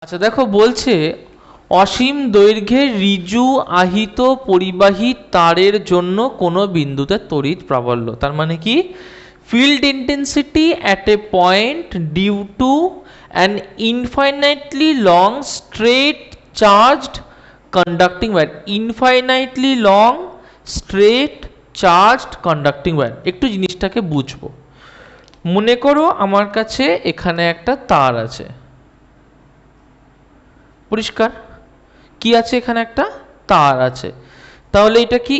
আচ্ছা দেখো বলছে অসীম দৈর্ঘ্যের ঋজু আহিত পরিবাহী তারের জন্য কোনো বিন্দুতে তড়িৎ প্রাবল্য, তার মানে কি field intensity at a point due to an infinitely long straight charged conducting wire, infinitely long straight charged conducting wire। একটু জিনিসটাকে বুঝবো। মনে করো আমার কাছে এখানে একটা তার আছে, পরিষ্কার কি আছে, এখানে একটা তার আছে, তাহলে এটা কি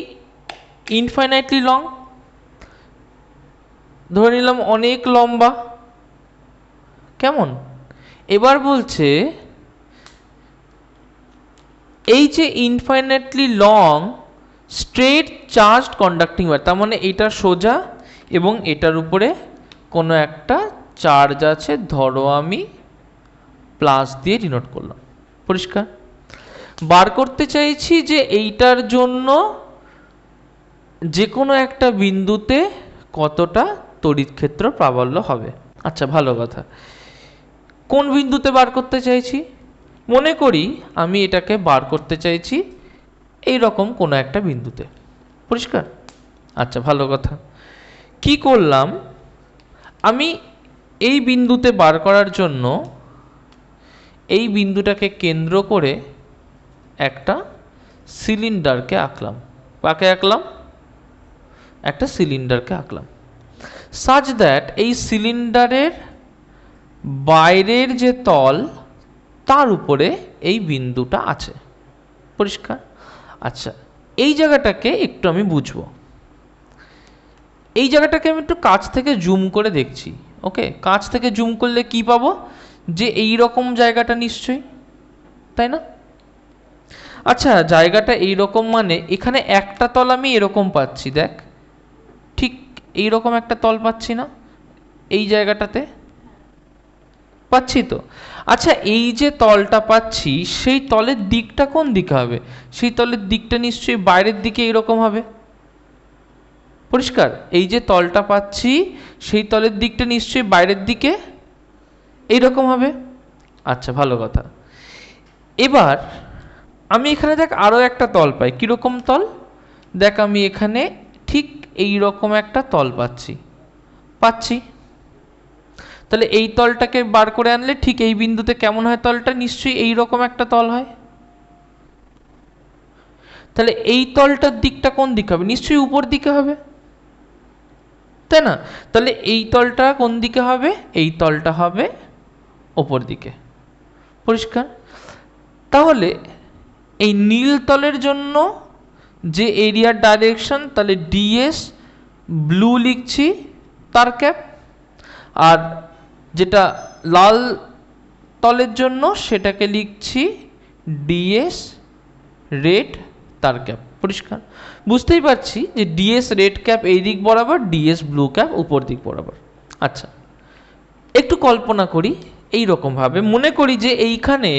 ইনফাইনাইটলি লং, ধরে নিলাম অনেক লম্বা, কেমন। এবার বলছে এই যে infinitely long straight charged conducting wire, তার মানে এটা সোজা এবং এটার উপরে কোনো একটা চার্জ আছে, ধরো আমি প্লাস দিয়ে ডিনোট করলাম, পরিষ্কার। বার করতে চাইছি যে এইটার জন্য যে কোনো একটা বিন্দুতে কতটা তড়িৎ ক্ষেত্র প্রাবল্য হবে। আচ্ছা ভালো কথা, কোন বিন্দুতে বার করতে চাইছি, মনে করি আমি এটাকে বার করতে চাইছি এই রকম কোনো একটা বিন্দুতে, পরিষ্কার। আচ্ছা ভালো কথা, কি করলাম আমি এই বিন্দুতে বার করার জন্য এই বিন্দুটাকে কেন্দ্র করে একটা সিলিন্ডারকে আঁকলাম, কাকে আঁকলাম, একটা সিলিন্ডারকে আঁকলাম, সাচ দ্যাট এই সিলিন্ডারের বাইরের যে তল তার উপরে এই বিন্দুটা আছে, পরিষ্কার। আচ্ছা এই জায়গাটাকে একটু আমি বুঝবো, এই জায়গাটাকে আমি একটু কাছ থেকে জুম করে দেখছি। ওকে, কাছ থেকে জুম করলে কি পাবো, যে এই রকম জায়গাটা নিশ্চয়ই, তাই না। আচ্ছা জায়গাটা এই রকম মানে এখানে একটা তল আমি এরকম পাচ্ছি, দেখ ঠিক এই রকম একটা তল পাচ্ছি না এই জায়গাটাতে, পাচ্ছি তো। আচ্ছা এই যে তলটা পাচ্ছি সেই তলের দিকটা কোন দিকে হবে, সেই তলের দিকটা নিশ্চয়ই বাইরের দিকে এরকম হবে, পরিষ্কার। এই যে তলটা পাচ্ছি সেই তলের দিকটা নিশ্চয়ই বাইরের দিকে এইরকম হবে। আচ্ছা ভালো কথা, এবার আমি এখানে দেখ আরও একটা তল পাই, কীরকম তল, দেখ আমি এখানে ঠিক এই রকম একটা তল পাচ্ছি, তাহলে এই তলটাকে বার করে আনলে ঠিক এই বিন্দুতে কেমন হয় তলটা, নিশ্চয়ই এই রকম একটা তল হয়, তাহলে এই তলটার দিকটা কোন দিকে হবে, নিশ্চয়ই উপর দিকে হবে, তাই না। তাহলে এই তলটা কোন দিকে হবে, এই তলটা হবে ওপর দিকে, পরিষ্কার। তাহলে এই নীল তলের জন্য যে এরিয়ার ডাইরেকশন, তাহলে ডিএস ব্লু লিখছি তার ক্যাপ, আর যেটা লাল তলের জন্য সেটাকে লিখছি ডিএস রেড তার ক্যাপ, পরিষ্কার। বুঝতেই পারছি যে ডিএস রেড ক্যাপ এই দিক বরাবর, ডিএস ব্লু ক্যাপ উপর দিক বরাবর। আচ্ছা একটু কল্পনা করি, এই রকমভাবে মনে করি যে এইখানে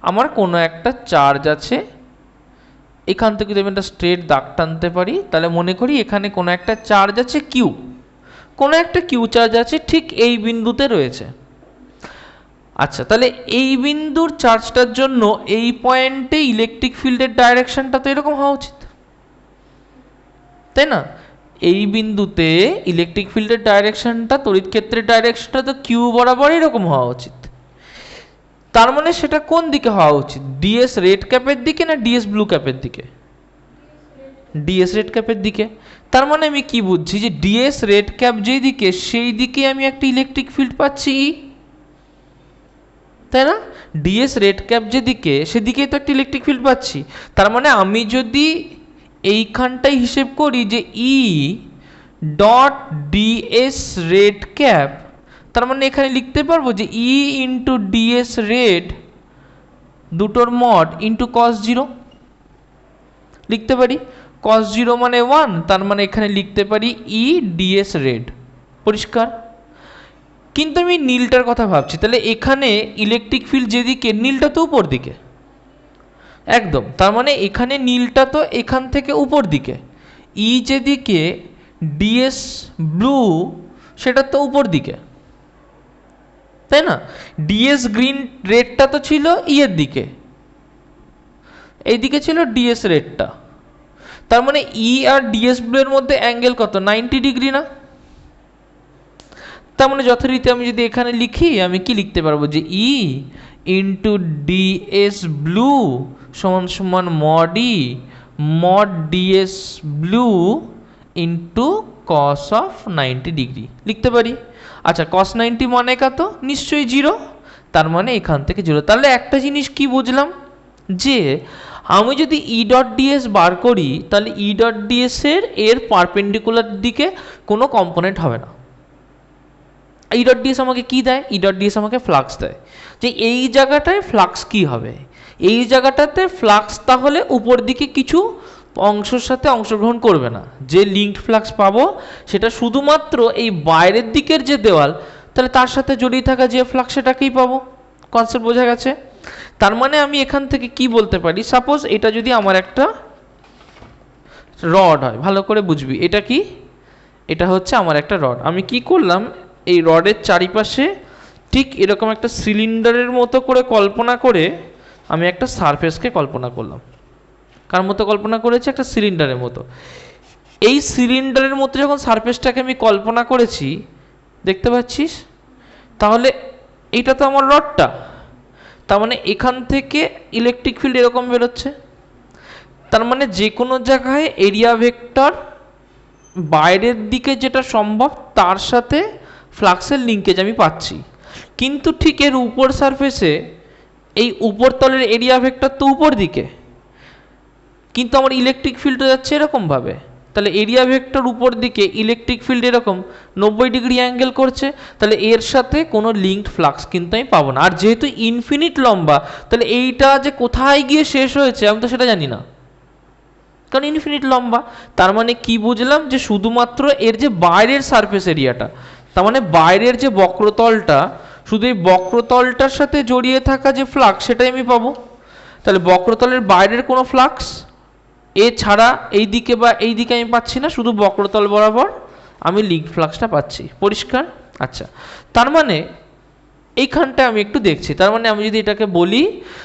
আমার কোনো একটা চার্জ আছে, এখান থেকে যদি আমি একটা স্ট্রেট দাগ টানতে পারি, তাহলে মনে করি এখানে কোনো একটা চার্জ আছে কিউ, কোনো একটা কিউ চার্জ আছে ঠিক এই বিন্দুতে রয়েছে। আচ্ছা তাহলে এই বিন্দুর চার্জটার জন্য এই পয়েন্টে ইলেকট্রিক ফিল্ডের ডাইরেকশনটা তো এরকম হওয়া উচিত, তাই না। এই বিন্দুতে ইলেকট্রিক ফিল্ডের ডাইরেকশনটা, তড়িৎ ক্ষেত্রের ডাইরেকশনটা তো কিউ বরাবর এরকম হওয়া উচিত, তার মানে সেটা কোন দিকে হওয়া উচিত, ডিএস রেড ক্যাপের দিকে না ডিএস ব্লু ক্যাপের দিকে, ডিএস রেড ক্যাপের দিকে। তার মানে আমি কি বুঝছি, যে ডিএস রেড ক্যাপ যেই দিকে সেই দিকে আমি একটা ইলেকট্রিক ফিল্ড পাচ্ছি, তাই না। ডিএস রেড ক্যাপ যেদিকে সেদিকেই তো একটা ইলেকট্রিক ফিল্ড পাচ্ছি, তার মানে আমি যদি এইখানটাই হিসেব করি যে ই ডট ডিএস রেড ক্যাপ, তার মানে এখানে লিখতে পারবো যে ই ইন্টু ডিএস রেড দুটোর মড ইন্টু কস জিরো, লিখতে পারি কস জিরো মানে 1, তার মানে এখানে লিখতে পারি ই ডিএস রেড, পরিষ্কার। কিন্তু আমি নীলটার কথা ভাবছি, তাহলে এখানে ইলেকট্রিক ফিল্ড যেদিকে, নীলটা তো উপর দিকে একদম, তার মানে এখানে নীলটা তো এখান থেকে উপর দিকে, ই যেদিকে ডিএস ব্লু সেটা তো উপর দিকে, তাই না? ডিএস গ্রিন রেডটা তো ছিল এর দিকে, এইদিকে ছিল ডিএস রেডটা, তার মানে ই আর ডিএস ব্লু এর মধ্যে অ্যাঙ্গেল কত, 90 ডিগ্রি না? তার মানে যথারীতি আমি যদি এখানে লিখি, আমি কি লিখতে পারবো যে ই ইন্টু ডিএস ব্লু সমান সমান mod DS blue into cos of 90 degree লিখতে পারি। আচ্ছা, কস 90 মানে কত? নিশ্চয়ই 0, তার মানে এখান থেকে 0। তাহলে একটা জিনিস কি বুঝলাম, যে আমি যদি ই ডট ডিএস বার করি, তাহলে ই ডট ডিএস এর পারপেন্ডিকুলার দিকে কোনো কম্পোনেন্ট হবে না। ই ডট ডিএস আমাকে কি দেয়? ই ডট ডিএস আমাকে ফ্লাক্স দেয়, যে এই জায়গাটায় ফ্লাক্স কি হবে, এই জায়গাটাতে ফ্লাক্স তাহলে উপর দিকে কিছু অংশের সাথে অংশগ্রহণ করবে না, যে লিঙ্কড ফ্লাক্স পাবো সেটা শুধুমাত্র এই বাইরের দিকের যে দেওয়াল, তাহলে তার সাথে জড়িয়ে থাকা যে ফ্লাক্স সেটাকেই পাবো। কনসেপ্ট বোঝা গেছে? তার মানে আমি এখান থেকে কি বলতে পারি, সাপোজ এটা যদি আমার একটা রড হয়, ভালো করে বুঝবি এটা কি, এটা হচ্ছে আমার একটা রড। আমি কি করলাম, এই রডের চারিপাশে ঠিক এরকম একটা সিলিন্ডারের মতো করে কল্পনা করে আমি একটা সারফেসকে কল্পনা করলাম। কার মতো কল্পনা করেছি? একটা সিলিন্ডারের মতো। এই সিলিন্ডারের মতো যখন সারফেসটাকে আমি কল্পনা করেছি, দেখতে পাচ্ছিস, তাহলে এইটা তো আমার রডটা, তার মানে এখান থেকে ইলেকট্রিক ফিল্ড এরকম বেরোচ্ছে। তার মানে যে কোনো জায়গায় এরিয়া ভেক্টর বাইরের দিকে যেটা সম্ভব তার সাথে ফ্লাক্সের লিঙ্কেজ আমি পাচ্ছি। কিন্তু ঠিক এর উপর সারফেসে এই উপরতলের এরিয়া ভেক্টর তো উপর দিকে, কিন্তু আমার ইলেকট্রিক ফিল্ডও যাচ্ছে এরকমভাবে। তাহলে এরিয়া ভেক্টর উপর দিকে, ইলেকট্রিক ফিল্ড এরকম 90 ডিগ্রি অ্যাঙ্গেল করছে, তাহলে এর সাথে কোনো লিঙ্কড ফ্লাক্স কিন্তু আমি পাবো না। আর যেহেতু ইনফিনিট লম্বা, তাহলে এইটা যে কোথায় গিয়ে শেষ হয়েছে আমি তো সেটা জানি না, কারণ ইনফিনিট লম্বা। তার মানে কি বুঝলাম, যে শুধুমাত্র এর যে বাইরের সারফেস এরিয়াটা, তার মানে বাইরের যে বক্রতলটা, শুধু এই বক্রতলটার সাথে জড়িয়ে থাকা যে ফ্লাক্স সেটাই আমি পাবো। তাহলে বক্রতলের বাইরের কোনো ফ্লাক্স এছাড়া এই দিকে বা এই দিকে আমি পাচ্ছি না, শুধু বক্রতল বরাবর আমি লিঙ্ক ফ্লাক্সটা পাচ্ছি। পরিষ্কার? আচ্ছা, তার মানে এইখানটা আমি একটু দেখছি, তার মানে আমি যদি এটাকে বলি,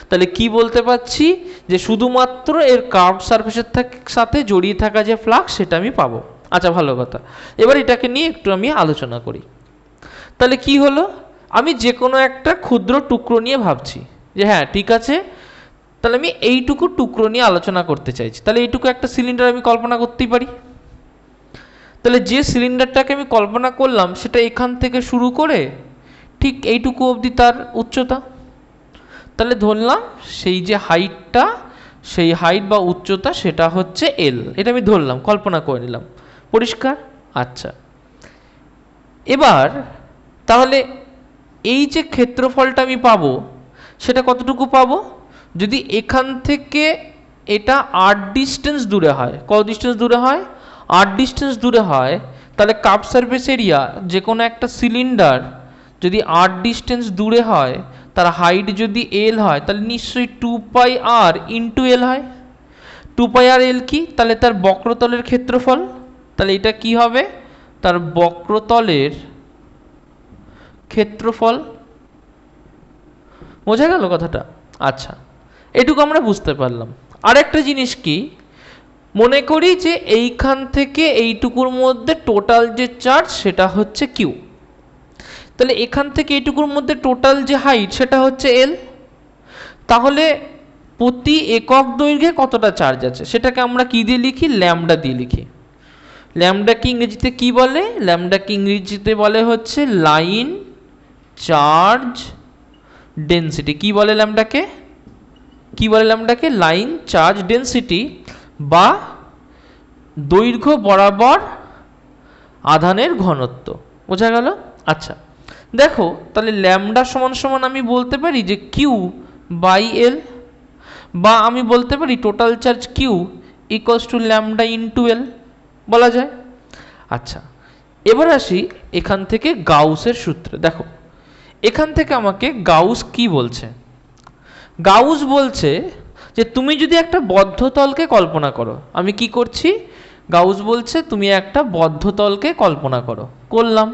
তাহলে কি বলতে পারছি, যে শুধুমাত্র এর কার্ভ সারফেসের সাথে জড়িয়ে থাকা যে ফ্লাক্স সেটা আমি পাবো। আচ্ছা, ভালো কথা। এবার এটাকে নিয়ে একটু আমি আলোচনা করি। তাহলে কি হলো, আমি যে কোনো একটা ক্ষুদ্র টুকরো নিয়ে ভাবছি, যে হ্যাঁ ঠিক আছে, তাহলে আমি এইটুকু টুকরো নিয়ে আলোচনা করতে চাইছি। তাহলে এইটুকু একটা সিলিন্ডার আমি কল্পনা করতেই পারি। তাহলে যে সিলিন্ডারটাকে আমি কল্পনা করলাম সেটা এখান থেকে শুরু করে ঠিক এইটুকু অবধি তার উচ্চতা। তাহলে ধরলাম সেই যে হাইটটা, সেই হাইট বা উচ্চতা সেটা হচ্ছে এল, এটা আমি ধরলাম, কল্পনা করে নিলাম। পরিষ্কার? আচ্ছা, এবার তাহলে এই যে ক্ষেত্রফলটা আমি পাবো সেটা কতটুকু পাবো, যদি এখান থেকে এটা 8 ডিস্টেন্স দূরে হয়। কত ডিস্টেন্স দূরে হয়? 8 ডিস্টেন্স দূরে হয়। তাহলে কার্ভ সারফেস এরিয়া যে কোনো একটা সিলিন্ডার যদি 8 ডিস্টেন্স দূরে হয়, তার হাইট যদি এল হয়, তাহলে নিশ্চয়ই 2πr ইন্টু এল হয়। 2πr এল কি? তাহলে তার বক্রতলের ক্ষেত্রফল। তাহলে এটা কি হবে? তার বক্রতলের ক্ষেত্রফল। বোঝা গেল কথাটা? আচ্ছা, এটুকু আমরা বুঝতে পারলাম। আরেকটা জিনিস কি, মনে করি যে এইখান থেকে এইটুকুর মধ্যে টোটাল যে চার্জ সেটা হচ্ছে কিউ। তাহলে এখান থেকে এইটুকুর মধ্যে টোটাল যে হাইট সেটা হচ্ছে এল। তাহলে প্রতি একক দৈর্ঘ্যে কতটা চার্জ আছে সেটাকে আমরা কি দিয়ে লিখি? ল্যামডা দিয়ে লিখি। ল্যামডাকে ইংরেজিতে কি বলে? ল্যামডাকে ইংরেজিতে বলে হচ্ছে লাইন চার্জ ডেন্সিটি। কি বলে ল্যামডাকে? কি বলে ল্যামডাকে? লাইন চার্জ ডেন্সিটি, বা দৈর্ঘ্য বরাবর আধানের ঘনত্ব। বোঝা গেল? আচ্ছা, দেখো তাহলে ল্যামডা সমান সমান আমি বলতে পারি যে কিউ বাই এল, বা আমি বলতে পারি total charge Q equals to lambda into L, বলা যায়। আচ্ছা, এবার আসি এখান থেকে গাউসের সূত্রে। দেখো এখান থেকে আমাকে গাউস কি বলছে? গাউস বলছে যে তুমি যদি একটা বদ্ধতলকে কল্পনা করো। আমি কি করছি? গাউস বলছে তুমি একটা বদ্ধতলকে কল্পনা করো। করলাম।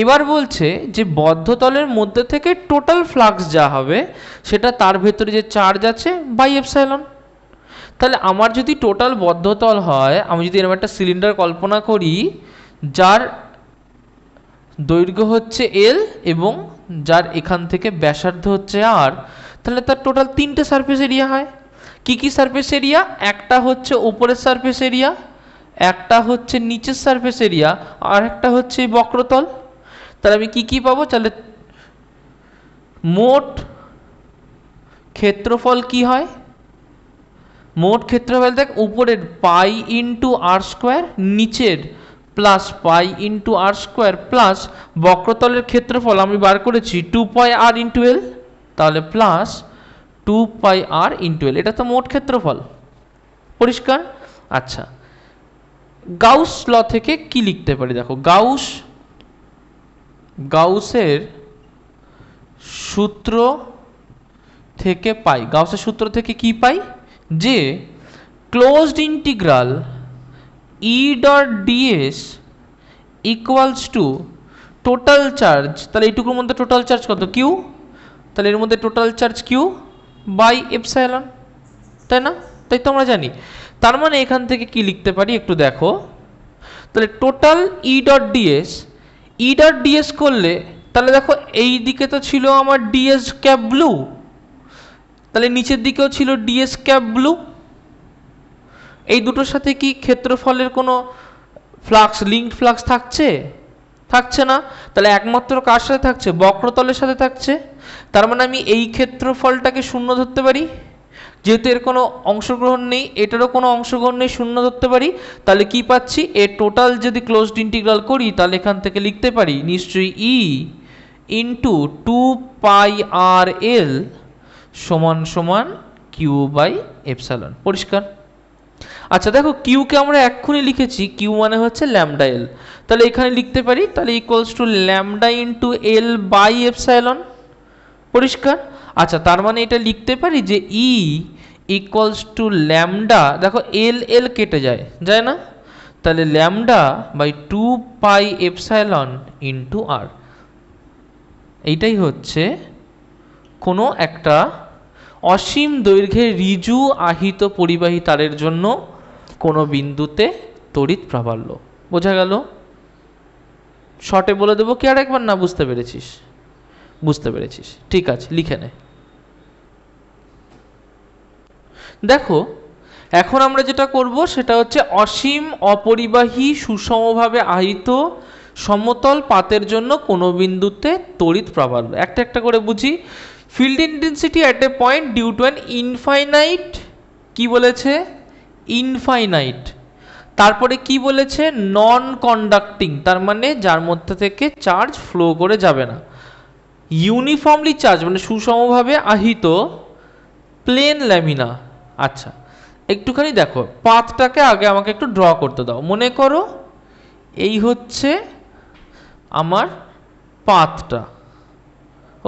এবার বলছে যে বদ্ধ তলের মধ্যে থেকে টোটাল ফ্লাক্স যা হবে সেটা তার ভেতরে যে চার্জ আছে বাই এপসাইলন। তাহলে আমার যদি টোটাল বদ্ধ তল হয়, আমি যদি এরকম একটা সিলিন্ডার কল্পনা করি যার দৈর্ঘ্য হচ্ছে এল এবং যার এখান থেকে ব্যাসার্ধ হচ্ছে আর, তাহলে তার টোটাল 3টে সারফেস এরিয়া হয়। কি কি সারফেস এরিয়া? একটা হচ্ছে উপরের সারফেস এরিয়া, একটা হচ্ছে নিচের সারফেস এরিয়া, আর একটা হচ্ছে বক্রতল। তাহলে আমি কি কি পাবো? তাহলে মোট ক্ষেত্রফল কি হয়? মোট ক্ষেত্রফল দেখ, উপরের পাই ইন্টু আর স্কোয়ার, নিচের প্লাস পাই ইন্টু আর স্কোয়ার, প্লাস বক্রতলের ক্ষেত্রফল আমি বার করেছি 2 পাই আর ইন্টু এল, তাহলে প্লাস 2 পাই আর ইন্টু এল। এটা তো মোট ক্ষেত্রফল। পরিষ্কার? আচ্ছা, গাউস ল থেকে কি লিখতে পারি? দেখো, গাউসের সূত্র থেকে পাই, গাউসের সূত্র থেকে কি পাই? যে closed integral E dot DS equals to total charge, তাহলে এইটুকুর মধ্যে টোটাল চার্জ কত? কিউ। তাহলে এর মধ্যে total charge Q by epsilon, তাই না? তাই তো আমরা জানি। তার মানে এখান থেকে কি লিখতে পারি একটু দেখো। তাহলে টোটাল ই ডট ডিএস করলে, তাহলে দেখো এই দিকে তো ছিল আমার ডিএস ক্যাপ ব্লু, তাহলে নিচের দিকেও ছিল ডিএস ক্যাপ ব্লু। এই দুটোর সাথে কি ক্ষেত্রফলের কোনো ফ্লাক্স, লিঙ্কড ফ্লাক্স থাকছে? থাকছে না। তাহলে একমাত্র কার সাথে থাকছে? বক্রতলের সাথে থাকছে। তার মানে আমি এই ক্ষেত্রফলটাকে শূন্য ধরতে পারি, যেহেতু এর কোনো অংশগ্রহণ নেই, এটারও কোনো অংশগ্রহণ নেই, শূন্য ধরতে পারি। তাহলে কি পাচ্ছি? এর টোটাল যদি ক্লোজড ইন্টিগ্রাল করি, তাহলে এখান থেকে লিখতে পারি নিশ্চয়ই ই ইন্টু 2 পাই আর এল সমান সমান কিউ বাই এপসাইলন। পরিষ্কার? আচ্ছা দেখো, কিউকে আমরা এক্ষুনি লিখেছি, কিউ মানে হচ্ছে ল্যামডা এল। তাহলে এখানে লিখতে পারি, তাহলে equals to lambda into L by epsilon. পরিষ্কার? আচ্ছা, তার মানে এটা লিখতে পারি যে ই ইকুয়ালস টু ল্যামডা, দেখো এল এল কেটে যায় না? তাহলে lambda by 2 pi epsilon into R. এইটাই হচ্ছে কোনো একটা অসীম দৈর্ঘ্যের ঋজু আহিত পরিবাহী তারের জন্য কোনো বিন্দুতে তড়িৎ প্রাবল্য। বোঝা গেল? শর্টে বলে দেবো কি আর একবার? না, বুঝতে পেরেছিস? বুঝতে পেরেছিস, ঠিক আছে, লিখে নে। দেখো, এখন আমরা যেটা করব সেটা হচ্ছে অসীম অপরিবাহী সুষমভাবে আহিত সমতল পাতের জন্য কোনো বিন্দুতে তড়িৎ প্রাবল্য। একটা একটা করে বুঝি। Field intensity at a point due to an infinite, কি বলেছে? ইনফাইনাইট। তারপরে কি বলেছে? নন কন্ডাক্টিং, তার মানে যার মধ্যে থেকে চার্জ ফ্লো করে যাবে না। ইউনিফর্মলি চার্জ মানে সুষমভাবে আহিত প্লেন ল্যামিনা। আচ্ছা, একটুখানি দেখো, পাথটাকে আগে আমাকে একটু ড্র করতে দাও। মনে করো এই হচ্ছে আমার পাথটা।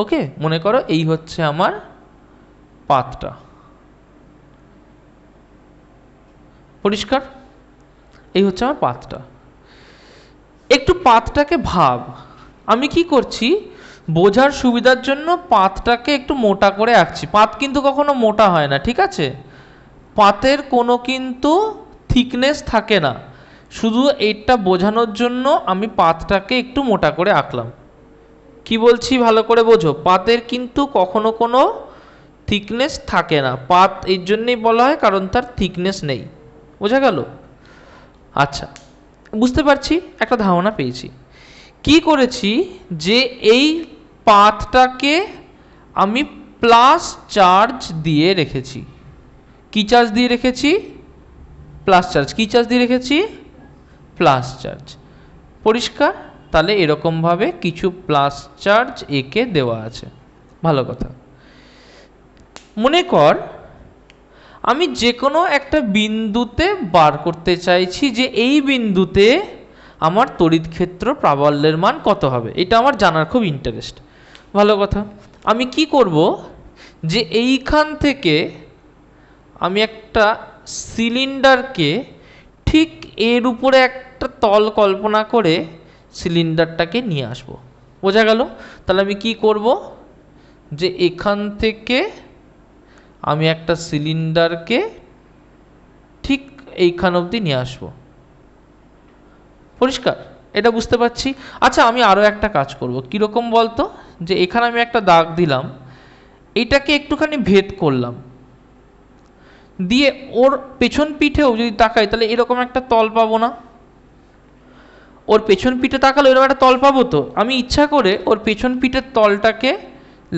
ওকে, মনে করো এই হচ্ছে আমার পাথটা। পরিষ্কার? এই হচ্ছে আমার পাথটা। একটু পাথটাকে ভাব। আমি কি করছি? বোঝার সুবিধার জন্য পাথটাকে একটু মোটা করে আঁকছি। পাথ কিন্তু কখনো মোটা হয় না, ঠিক আছে? পাথের কোনো কিন্তু থিকনেস থাকে না। শুধু এইটা বোঝানোর জন্য আমি পাথটাকে একটু মোটা করে আঁকলাম। কি বলছি ভালো করে বোঝো, পাথের কিন্তু কখনো কোনো থিকনেস থাকে না। পাথ এই জন্যই বলা হয় কারণ তার থিকনেস নেই। বোঝা গেল? আচ্ছা, বুঝতে পারছি, একটা ধারণা পেয়েছি। কি করেছি যে এই পাথটাকে আমি প্লাস চার্জ দিয়ে রেখেছি। কি চার্জ দিয়ে রেখেছি? Plus charge. কি চার্জ দিয়ে রেখেছি? Plus charge. পরিষ্কার? তাহলে এরকমভাবে কিছু প্লাস চার্জ একে দেওয়া আছে। ভালো কথা। মনে কর আমি যে কোনো একটা বিন্দুতে বার করতে চাইছি যে এই বিন্দুতে আমার তড়িৎ ক্ষেত্র প্রাবল্যের মান কত হবে। এটা আমার জানার খুব ইন্টারেস্ট। ভালো কথা। আমি কি করব যে এইখান থেকে আমি একটা সিলিন্ডারকে ঠিক এর উপরে একটা তল কল্পনা করে সিলিন্ডারটাকে নিয়ে আসব। বোঝা গেল? তাহলে আমি কি করব, যে এখান থেকে আমি একটা সিলিন্ডারকে ঠিক এইখান অবধি নিয়ে আসব। পরিষ্কার? এটা বুঝতে পারছি। আচ্ছা, আমি আরও একটা কাজ করব। কীরকম বলতো, যে এখানে আমি একটা দাগ দিলাম, এটাকে একটুখানি ভেদ করলাম, দিয়ে ওর পেছন পিঠেও যদি তাকাই তাহলে এরকম একটা তল পাবো না? ওর পেছন পিঠে তাকালে এরকম একটা তল পাবো। তো আমি ইচ্ছা করে ওর পেছন পিঠের তলটাকে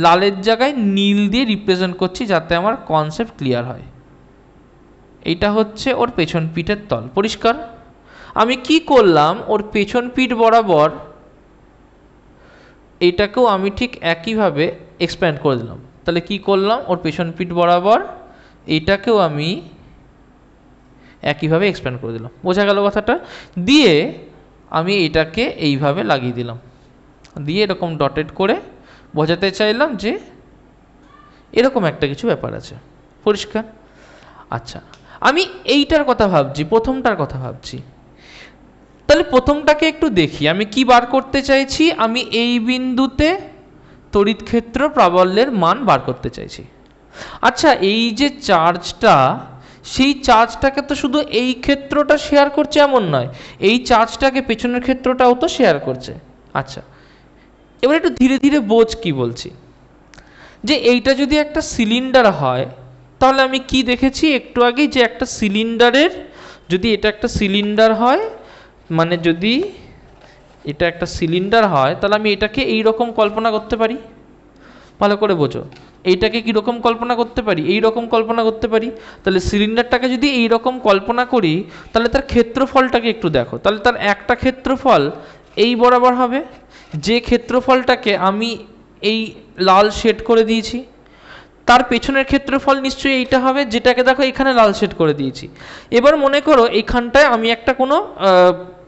লালের জায়গায় নীল দিয়ে রিপ্রেজেন্ট করছি, যাতে আমার কনসেপ্ট ক্লিয়ার হয়। এইটা হচ্ছে ওর পেছন পিঠের তল। পরিষ্কার? আমি কি করলাম, ওর পেছন পিঠ বরাবর এইটাকেও আমি ঠিক একইভাবে এক্সপ্যান্ড করে দিলাম। তাহলে কি করলাম, ওর পেছন পিঠ বরাবর এইটাকেও আমি একইভাবে এক্সপ্যান্ড করে দিলাম। বোঝা গেল কথাটা? দিয়ে আমি এটাকে এইভাবে লাগিয়ে দিলাম, দিয়ে এরকম ডটেড করে বোঝাতে চাইলাম যে এরকম একটা কিছু ব্যাপার আছে। পরিষ্কার? আচ্ছা, আমি এইটার কথা ভাবছি, প্রথমটার কথা ভাবছি। তাহলে প্রথমটাকে একটু দেখি, আমি কি বার করতে চাইছি। আমি এই বিন্দুতে তড়িৎ ক্ষেত্র প্রাবল্যের মান বার করতে চাইছি। আচ্ছা, এই যে চার্জটা, সেই চার্জটাকে তো শুধু এই ক্ষেত্রটা শেয়ার করছে এমন নয়, এই চার্জটাকে পেছনের ক্ষেত্রটাও তো শেয়ার করছে। আচ্ছা, এবার একটু ধীরে ধীরে বোঝ কি বলছি। যে এইটা যদি একটা সিলিন্ডার হয়, তাহলে আমি কি দেখেছি একটু আগে, যে একটা সিলিন্ডারের, যদি এটা একটা সিলিন্ডার হয়, মানে যদি এটা একটা সিলিন্ডার হয়, তাহলে আমি এটাকে এই রকম কল্পনা করতে পারি। ভালো করে বোঝো, এইটাকে কীরকম কল্পনা করতে পারি, এই রকম কল্পনা করতে পারি। তাহলে সিলিন্ডারটাকে যদি এই রকম কল্পনা করি, তাহলে তার ক্ষেত্রফলটাকে একটু দেখো। তাহলে তার একটা ক্ষেত্রফল এই বরাবর হবে, যে ক্ষেত্রফলটাকে আমি এই লাল শেড করে দিয়েছি। তার পেছনের ক্ষেত্রফল নিশ্চয়ই এইটা হবে, যেটাকে দেখো এখানে লাল শেড করে দিয়েছি। এবার মনে করো এখানটায় আমি একটা কোনো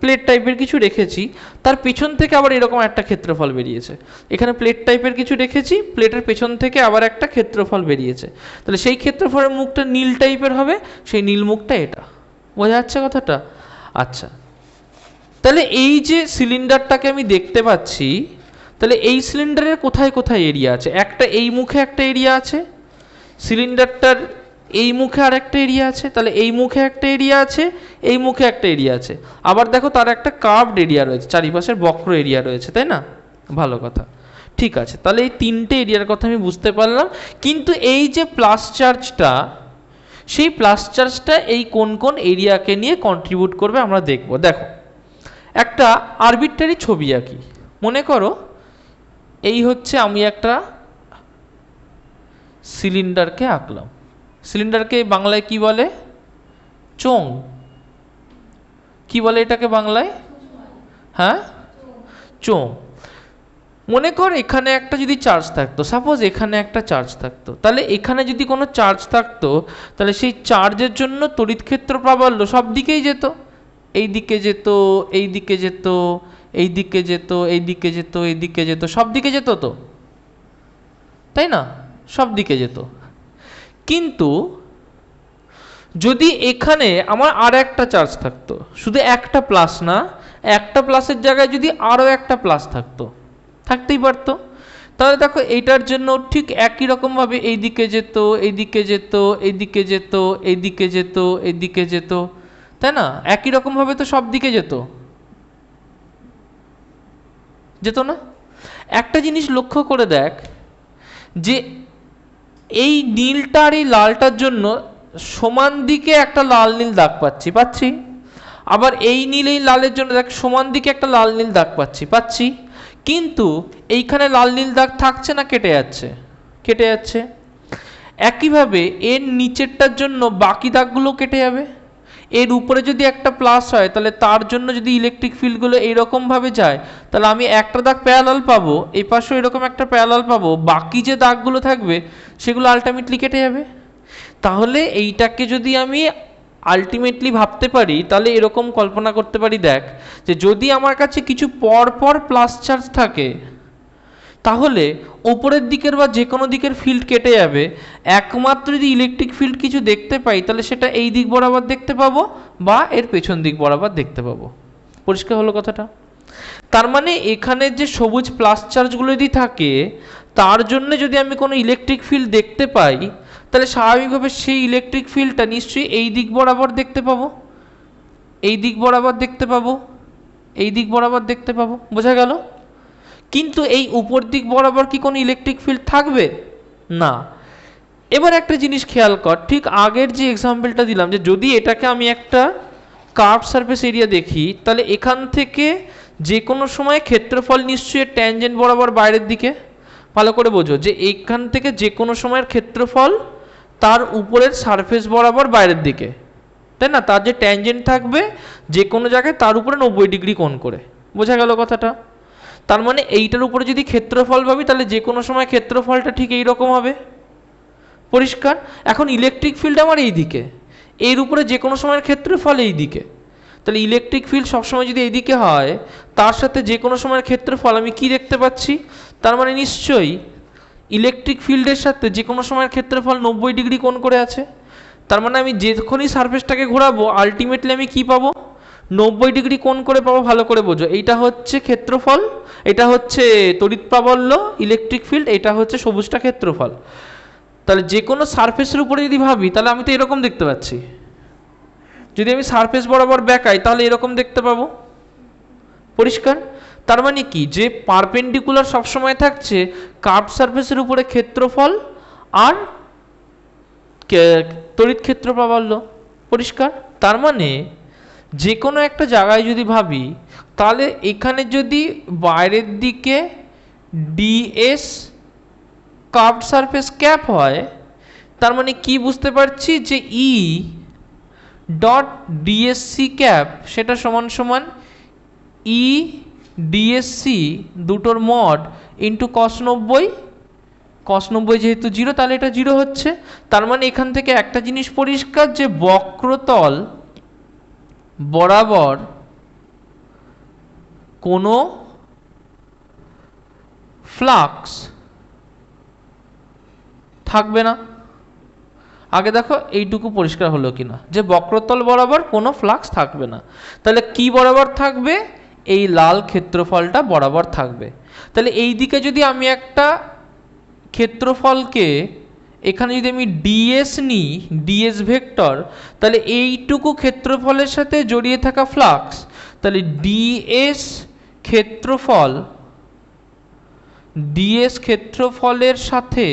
প্লেট টাইপের কিছু রেখেছি, তার পেছন থেকে আবার এরকম একটা ক্ষেত্রফল বেরিয়েছে। এখানে প্লেট টাইপের কিছু রেখেছি, প্লেটের পেছন থেকে আবার একটা ক্ষেত্রফল বেরিয়েছে। তাহলে সেই ক্ষেত্রফলের মুখটা নীল টাইপের হবে, সেই নীল মুখটা এটা। বোঝা যাচ্ছে কথাটা? আচ্ছা, তাহলে এই যে সিলিন্ডারটাকে আমি দেখতে পাচ্ছি, তাহলে এই সিলিন্ডারের কোথায় কোথায় এরিয়া আছে? একটা এই মুখে একটা এরিয়া আছে, সিলিন্ডারটার এই মুখে আর একটা এরিয়া আছে, তাহলে এই মুখে একটা এরিয়া আছে, এই মুখে একটা এরিয়া আছে। আবার দেখো তার একটা কার্ভড এরিয়া রয়েছে, চারিপাশের বক্র এরিয়া রয়েছে, তাই না? ভালো কথা। ঠিক আছে, তাহলে এই তিনটে এরিয়ার কথা আমি বুঝতে পারলাম। কিন্তু এই যে প্লাস চার্জটা, সেই প্লাস চার্জটা এই কোন কোন এরিয়াকে নিয়ে কন্ট্রিবিউট করবে আমরা দেখব। দেখো, একটা আরবিট্রারি ছবি আঁকি। মনে করো এই হচ্ছে, আমি একটা সিলিন্ডারকে আঁকলাম। সিলিন্ডারকে বাংলায় কি বলে? চোঙ। কি বলে এটাকে বাংলায়? হ্যাঁ, চোঙ। মনে কর এখানে একটা যদি চার্জ থাকতো, সাপোজ এখানে একটা চার্জ থাকতো, তাহলে এখানে যদি কোনো চার্জ থাকতো, তাহলে সেই চার্জের জন্য তড়িৎ ক্ষেত্র প্রাবল্য সব দিকেই যেত। এই দিকে যেত, এই দিকে যেত, এই দিকে যেত, এই দিকে যেত, এই দিকে যেত, সব দিকে যেত তো, তাই না? সব দিকে যেত। কিন্তু যদি এখানে আমার আর একটা চার্জ থাকতো, শুধু একটা প্লাস না, একটা প্লাসের জায়গায় যদি আরও একটা প্লাস থাকতো, থাকতেই পারতো, তাহলে দেখো এইটার জন্য ঠিক একই রকমভাবে এই দিকে যেত, এই দিকে যেত, এই দিকে যেত, এই দিকে যেত, এই দিকে যেত, তাই না? একই রকমভাবে তো সব দিকে যেত, যেত না? একটা জিনিস লক্ষ্য করে দেখ, যে এই নীলটা আর এই লালটার জন্য সমান দিকে একটা লাল নীল দাগ পাচ্ছি। আবার এই নীল এই লালের জন্য দেখ সমান দিকে একটা লাল নীল দাগ পাচ্ছি। কিন্তু এইখানে লাল নীল দাগ থাকছে না, কেটে যাচ্ছে, কেটে যাচ্ছে। একইভাবে এর নিচেরটার জন্য বাকি দাগগুলো কেটে যাবে। এর উপরে যদি একটা প্লাস হয়, তাহলে তার জন্য যদি ইলেকট্রিক ফিল্ডগুলো এইরকমভাবে যায়, তাহলে আমি একটা দাগ প্যারালাল পাবো, এই পাশেও এরকম একটা প্যারালাল পাবো, বাকি যে দাগগুলো থাকবে সেগুলো আলটিমেটলি কেটে যাবে। তাহলে এইটাকে যদি আমি আলটিমেটলি ভাবতে পারি, তাহলে এরকম কল্পনা করতে পারি, দেখ, যে যদি আমার কাছে কিছু পর পর প্লাস চার্জ থাকে, তাহলে ওপরের দিকের বা যে কোনো দিকের ফিল্ড কেটে যাবে। একমাত্র যদি ইলেকট্রিক ফিল্ড কিছু দেখতে পাই, তাহলে সেটা এই দিক বরাবর দেখতে পাবো বা এর পেছন দিক বরাবর দেখতে পাবো। পরিষ্কার হলো কথাটা? তার মানে এখানে যে সবুজ প্লাস চার্জগুলো যদি থাকে তার জন্য যদি আমি কোনো ইলেকট্রিক ফিল্ড দেখতে পাই, তাহলে স্বাভাবিকভাবে সেই ইলেকট্রিক ফিল্ডটা নিশ্চয়ই এই দিক বরাবর দেখতে পাবো, এই দিক বরাবর দেখতে পাবো, এই দিক বরাবর দেখতে পাবো। বোঝা গেল? কিন্তু এই উপর দিক বরাবর কি কোনো ইলেকট্রিক ফিল্ড থাকবে না। এবার একটা জিনিস খেয়াল কর, ঠিক আগের যে এক্সাম্পলটা দিলাম, যে যদি এটাকে আমি একটা কার্ভ সারফেস এরিয়া দেখি, তাহলে এখান থেকে যে কোনো সময় ক্ষেত্রফল নিশ্চয়ই ট্যানজেন্ট বরাবর বাইরের দিকে। ভালো করে বোঝো যে এইখান থেকে যে কোনো সময়ের ক্ষেত্রফল তার উপরের সারফেস বরাবর বাইরের দিকে, তাই না? তার যে ট্যানজেন্ট থাকবে যে কোনো জায়গায় তার উপরে 90 ডিগ্রি কোণ করে। বোঝা গেল কথাটা? তার মানে এইটার উপরে যদি ক্ষেত্রফল ভাবি, তাহলে যে কোনো সময় ক্ষেত্রফলটা ঠিক এইরকম হবে। পরিষ্কার? এখন ইলেকট্রিক ফিল্ড আমার এই দিকে, এর উপরে যে কোনো সময়ের ক্ষেত্রফল এই দিকে, তাহলে ইলেকট্রিক ফিল্ড সবসময় যদি এইদিকে হয়, তার সাথে যে কোনো সময়ের ক্ষেত্রফল আমি কি দেখতে পাচ্ছি? তার মানে নিশ্চয়ই ইলেকট্রিক ফিল্ডের সাথে যে কোনো সময়ের ক্ষেত্রফল 90 ডিগ্রি কোণ করে আছে। তার মানে আমি যখনই সারফেসটাকে ঘোরাবো আলটিমেটলি আমি কি পাবো? 90 ডিগ্রি কোণ করে পাবো। ভালো করে বোঝো, এইটা হচ্ছে ক্ষেত্রফল, এটা হচ্ছে তড়িৎ প্রাবল্য ইলেকট্রিক ফিল্ড, এটা হচ্ছে সবুজটা ক্ষেত্রফল। তাহলে যে কোনো সারফেসের উপরে যদি ভাবি, তাহলে আমি তো এরকম দেখতে পাচ্ছি। যদি আমি সারফেস বরাবর বেঁকাই তাহলে এরকম দেখতে পাবো। পরিষ্কার? তার মানে কি, যে পারপেন্ডিকুলার সবসময় থাকছে কার্ভ সারফেসের উপরে ক্ষেত্রফল আর তড়িৎ ক্ষেত্র প্রাবল্য। পরিষ্কার? তার মানে যে কোনো একটা জায়গায় যদি ভাবি, তাহলে এখানে যদি বাইরের দিকে ডিএস কার্ভ সারফেস ক্যাপ হয়, তার মানে কি বুঝতে পারছি যে ই ডট ডিএসসি ক্যাপ সেটা সমান সমান ই ডিএসসি দুটোর মড ইন্টু কস 90। কস 90 যেহেতু 0, তাহলে এটা 0 হচ্ছে। তার মানে এখান থেকে একটা জিনিস পরিষ্কার, যে বক্রতল বরাবর কোনো ফ্লাক্স থাকবে না। আগে দেখো এইটুকু পরিষ্কার হলো কিনা, যে বক্রতল বরাবর কোনো ফ্লাক্স থাকবে না। তাহলে কি বরাবর থাকবে? এই লাল ক্ষেত্রফলটা বরাবর থাকবে। তাহলে এই দিকে যদি আমি একটা ক্ষেত্রফলকে এখানে যদি আমি ডিএস নিই, ডিএস ভেক্টর, তাহলে এইটুকু ক্ষেত্রফলের সাথে জড়িয়ে থাকা ফ্লাক্স, তাহলে ডিএস ক্ষেত্রফল, ডিএস ক্ষেত্রফলের সাথে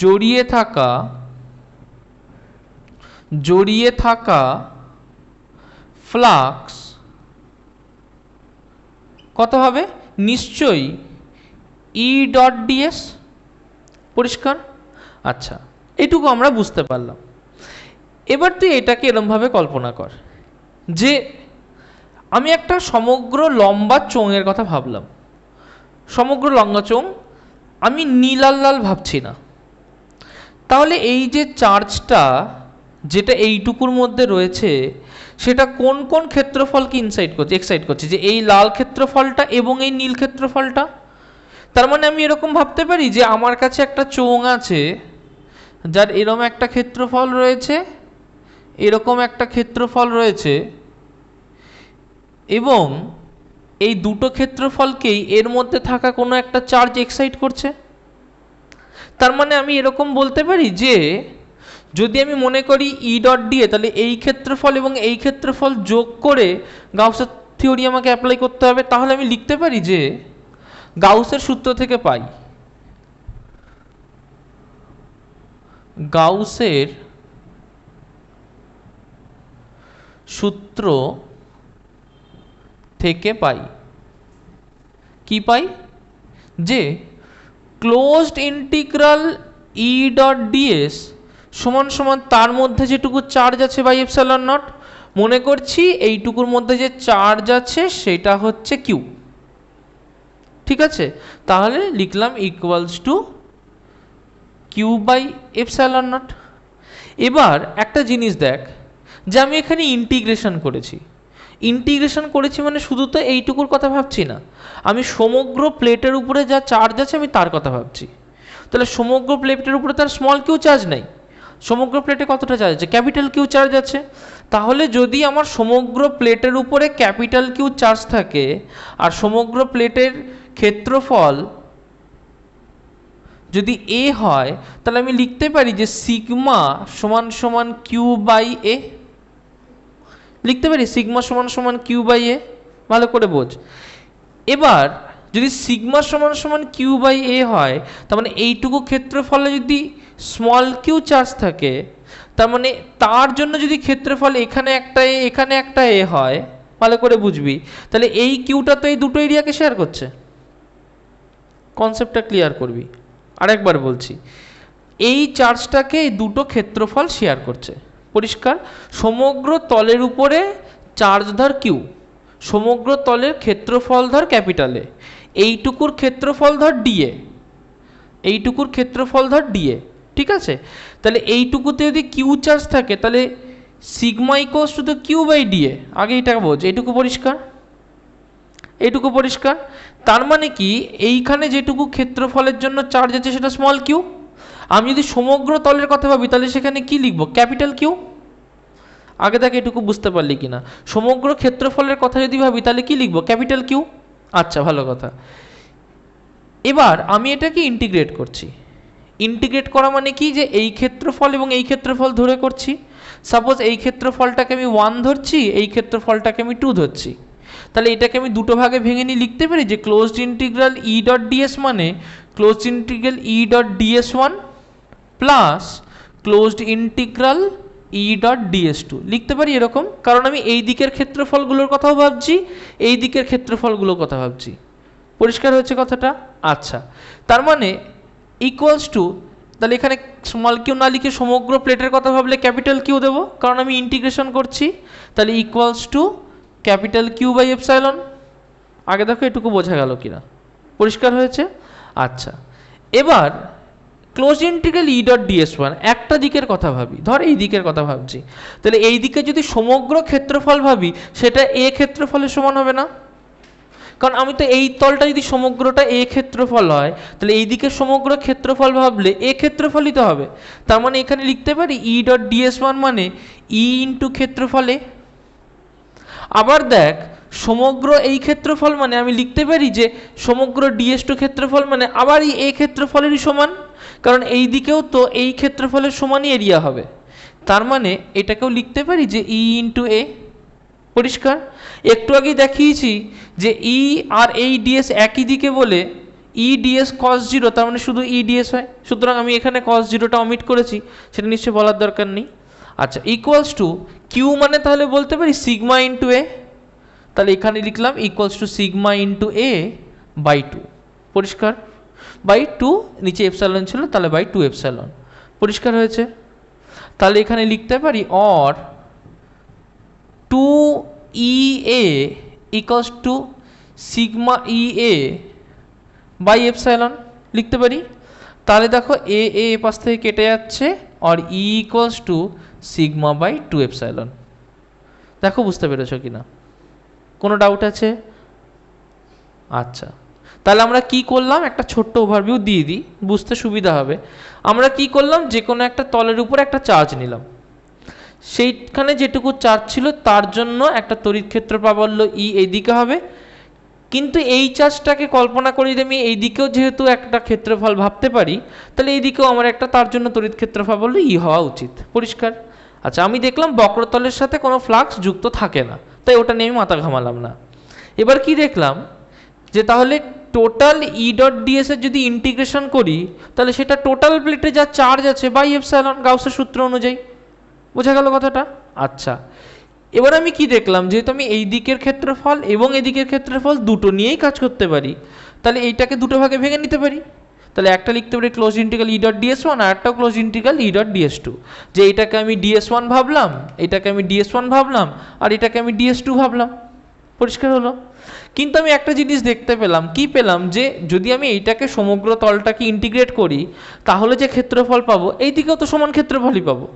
জড়িয়ে থাকা ফ্লাক্স কত হবে? নিশ্চয়ই ই ডট ডিএস। পরিষ্কার? আচ্ছা, এটুকু আমরা বুঝতে পারলাম। এবার তুই এটাকে এরমভাবে কল্পনা কর, যে আমি একটা সমগ্র লম্বা চোঙের কথা ভাবলাম। সমগ্র লম্বা চোঙ, আমি নীলাল লাল ভাবছি না। তাহলে এই যে চার্জটা যেটা এইটুকুর মধ্যে রয়েছে, সেটা কোন কোন ক্ষেত্রফলকে এক্সাইট করছে? যে এই লাল ক্ষেত্রফলটা এবং এই নীল ক্ষেত্রফলটা। তার মানে আমি এরকম ভাবতে পারি যে আমার কাছে একটা চোঙ আছে যার এরকম একটা ক্ষেত্রফল রয়েছে, এরকম একটা ক্ষেত্রফল রয়েছে, এবং এই দুটো ক্ষেত্রফলকেই এর মধ্যে থাকা কোনো একটা চার্জ এক্সাইট করছে। তার মানে আমি এরকম বলতে পারি যে যদি আমি মনে করি ই ডট ডিএ, তাহলে এই ক্ষেত্রফল এবং এই ক্ষেত্রফল যোগ করে গাউসের থিওরি আমাকে অ্যাপ্লাই করতে হবে। তাহলে আমি লিখতে পারি যে গাউসের সূত্র থেকে পাই, গাউসের সূত্র থেকে পাই কি পাই? যে closed integral E dot DS সমান সমান তার মধ্যে যেটুকু চার্জ আছে বাই এপসাইলন নট। মনে করছি এইটুকুর মধ্যে যে চার্জ আছে সেটা হচ্ছে কিউ। ঠিক আছে? তাহলে লিখলাম equals to Q by epsilon naught. এবার একটা জিনিস দেখ, যে আমি এখানে ইন্টিগ্রেশন করেছি মানে শুধু তো এইটুকুর কথা ভাবছি না, আমি সমগ্র প্লেটের উপরে যা চার্জ আছে আমি তার কথা ভাবছি। তাহলে সমগ্র প্লেটের উপরে তার স্মল কিউ চার্জ নেই, সমগ্র প্লেটে কতটা চার্জ আছে? ক্যাপিটাল কিউ চার্জ আছে। তাহলে যদি আমার সমগ্র প্লেটের উপরে ক্যাপিটাল কিউ চার্জ থাকে আর সমগ্র প্লেটের ক্ষেত্রফল যদি এ হয়, তাহলে আমি লিখতে পারি যে সিগমা সমান সমান কিউ বাই এ। লিখতে পারি সিগমা সমান সমান কিউ বাই এ। ভালো করে বোঝ। এবার যদি সিগমা সমান সমান কিউ বাই এ হয়, তার মানে এইটুকু ক্ষেত্রফলে যদি স্মল কিউ চার্জ থাকে, তার মানে তার জন্য যদি ক্ষেত্রফল এখানে একটা এ এখানে একটা এ হয়, ভালো করে বুঝবি, তাহলে এই কিউটা তো এই দুটো এরিয়াকে শেয়ার করছে। কনসেপ্টটা ক্লিয়ার করবি। আরেকবার বলছি, এই চার্জটাকে এই দুটো ক্ষেত্রফল শেয়ার করছে। পরিষ্কার? সমগ্র তলের উপরে চার্জ ধর কিউ, সমগ্র তলের ক্ষেত্রফল ধর ক্যাপিটালে, এইটুকুর ক্ষেত্রফল ধর ডিএ, এইটুকুর ক্ষেত্রফল ধর ডিএ। ঠিক আছে? তাহলে এইটুকুতে যদি কিউ চার্জ থাকে, তাহলে sigma equals to the Q by dA. আগে এটা বোঝ। এইটুকু পরিষ্কার? এইটুকু পরিষ্কার? তার মানে কি, এইখানে যেটুকু ক্ষেত্রফলের জন্য চার্জ আছে সেটা স্মল কিউ। আমি যদি সমগ্র তলের কথা ভাবি, তাহলে সেখানে কি লিখব? Capital Q. আগে তাকে এটুকু বুঝতে পারলি কিনা? সমগ্র ক্ষেত্রফলের কথা যদি ভাবি, তাহলে কি লিখব? Capital Q. আচ্ছা, ভালো কথা। এবার আমি এটাকে ইন্টিগ্রেট করছি। ইন্টিগ্রেট করা মানে কি, যে এই ক্ষেত্রফল এবং এই ক্ষেত্রফল ধরে করছি। সাপোজ এই ক্ষেত্রফলটাকে আমি 1 ধরছি, এই ক্ষেত্রফলটাকে আমি 2 ধরছি। তাহলে এটাকে আমি দুটো ভাগে ভেঙে নিয়ে লিখতে পারি যে closed integral E dot dS মানে closed integral E dot dS 1 plus closed integral E dot dS 2 লিখতে পারি এরকম। কারণ আমি এই দিকের ক্ষেত্রফলগুলোর কথাও ভাবছি, এই দিকের ক্ষেত্রফলগুলোর কথা ভাবছি। পরিষ্কার হয়েছে কথাটা? আচ্ছা, তার মানে ইকুয়ালস টু, তাহলে এখানে স্মল কিউ না লিখে সমগ্র প্লেটের কথা ভাবলে ক্যাপিটাল কিউ দেবো, কারণ আমি ইন্টিগ্রেশন করছি। তাহলে equals to capital Q by epsilon. আগে দেখো এটুকু বোঝা গেল কিনা? পরিষ্কার হয়েছে? আচ্ছা, এবার close integral E dot dS 1 একটা দিকের কথা ভাবি, ধর এই দিকের কথা ভাবছি। তাহলে এই দিকে যদি সমগ্র ক্ষেত্রফল ভাবি, সেটা এ ক্ষেত্রফলের সমান হবে না? কারণ আমি তো এই তলটা যদি সমগ্রটা এ ক্ষেত্রফল হয়, তাহলে এই দিকের সমগ্র ক্ষেত্রফল ভাবলে এ ক্ষেত্রফলই তো হবে। তার মানে এখানে লিখতে পারি ই ডট ডিএস 1 মানে ই ইন্টু ক্ষেত্রফলে। আবার দেখ, সমগ্র এই ক্ষেত্রফল মানে আমি লিখতে পারি যে সমগ্র ডিএস 2 ক্ষেত্রফল মানে আবার এই ক্ষেত্রফলেরই সমান, কারণ এই দিকেও তো এই ক্ষেত্রফলের সমানই এরিয়া হবে। তার মানে এটাকেও লিখতে পারি যে ই ইন্টু এ। পরিষ্কার? একটু আগেই দেখিয়েছি যে ই আর এই ডিএস একই দিকে বলে ই ডিএস কস 0, তার মানে শুধু ই ডিএস হয়। সুতরাং আমি এখানে কস 0টা অমিট করেছি, সেটা নিশ্চয়ই বলার দরকার নেই। আচ্ছা, ইকুয়ালস টু কিউ মানে তাহলে বলতে পারি সিগমা ইন্টু এ। তাহলে এখানে লিখলাম equals to sigma into A by 2। পরিষ্কার? বাই 2, নিচে এপসাইলন ছিল, তাহলে বাই 2 এপসাইলন। পরিষ্কার হয়েছে? তাহলে এখানে লিখতে পারি or 2EA equals to sigma EA by epsilon লিখতে পারি। তাহলে দেখো এ এ পাশ থেকে কেটে যাচ্ছে, আর E equals to sigma by 2 epsilon. দেখো বুঝতে পেরেছো কিনা? কোনো ডাউট আছে? আচ্ছা, তাহলে আমরা কি করলাম, একটা ছোট্ট ওভারভিউ দিয়ে দিই, বুঝতে সুবিধা হবে। আমরা কি করলাম, যে কোনো একটা তলের উপরে একটা চার্জ নিলাম, সেইখানে যেটুকু চার্জ ছিল তার জন্য একটা তড়িৎ ক্ষেত্র প্রাবল্য ই এইদিকে হবে। কিন্তু এই চার্জটাকে কল্পনা করি যে আমি এই দিকেও যেহেতু একটা ক্ষেত্রফল ভাবতে পারি, তাহলে এই দিকেও আমার একটা তার জন্য তড়িৎ ক্ষেত্র প্রাবল্য ই হওয়া উচিত। পরিষ্কার? আচ্ছা, আমি দেখলাম বক্রতলের সাথে কোনো ফ্লাক্স যুক্ত থাকে না, তাই ওটা নিয়ে আমি মাথা ঘামালাম না। এবার কি দেখলাম, যে তাহলে টোটাল ই ডট ডিএস এর যদি ইন্টিগ্রেশন করি, তাহলে সেটা টোটাল প্লেটে যা চার্জ আছে বাই এপসাইলন, গাউসের সূত্র অনুযায়ী। বোঝা গেল কথাটা? আচ্ছা, এবার আমি কি দেখলাম, যেহেতু আমি এই দিকের ক্ষেত্রফল এবং এদিকের ক্ষেত্রফল দুটো নিয়েই কাজ করতে পারি, তাহলে এইটাকে দুটো ভাগে ভেঙে নিতে পারি। তাহলে একটা লিখতে পারি close integral E dot dS 1, আর একটা close integral E dot dS 2। যে এটাকে আমি ডিএস 1 ভাবলাম, এটাকে আমি ডিএস 1 ভাবলাম, আর এটাকে আমি ডিএস 2 ভাবলাম। পরিষ্কার হলো? কিন্তু আমি একটা জিনিস দেখতে পেলাম, কি পেলাম, যে যদি আমি এইটাকে সমগ্র তলটাকে ইন্টিগ্রেট করি, তাহলে যে ক্ষেত্রফল পাবো এই দিকেও তো সমান ক্ষেত্রফলই পাবো।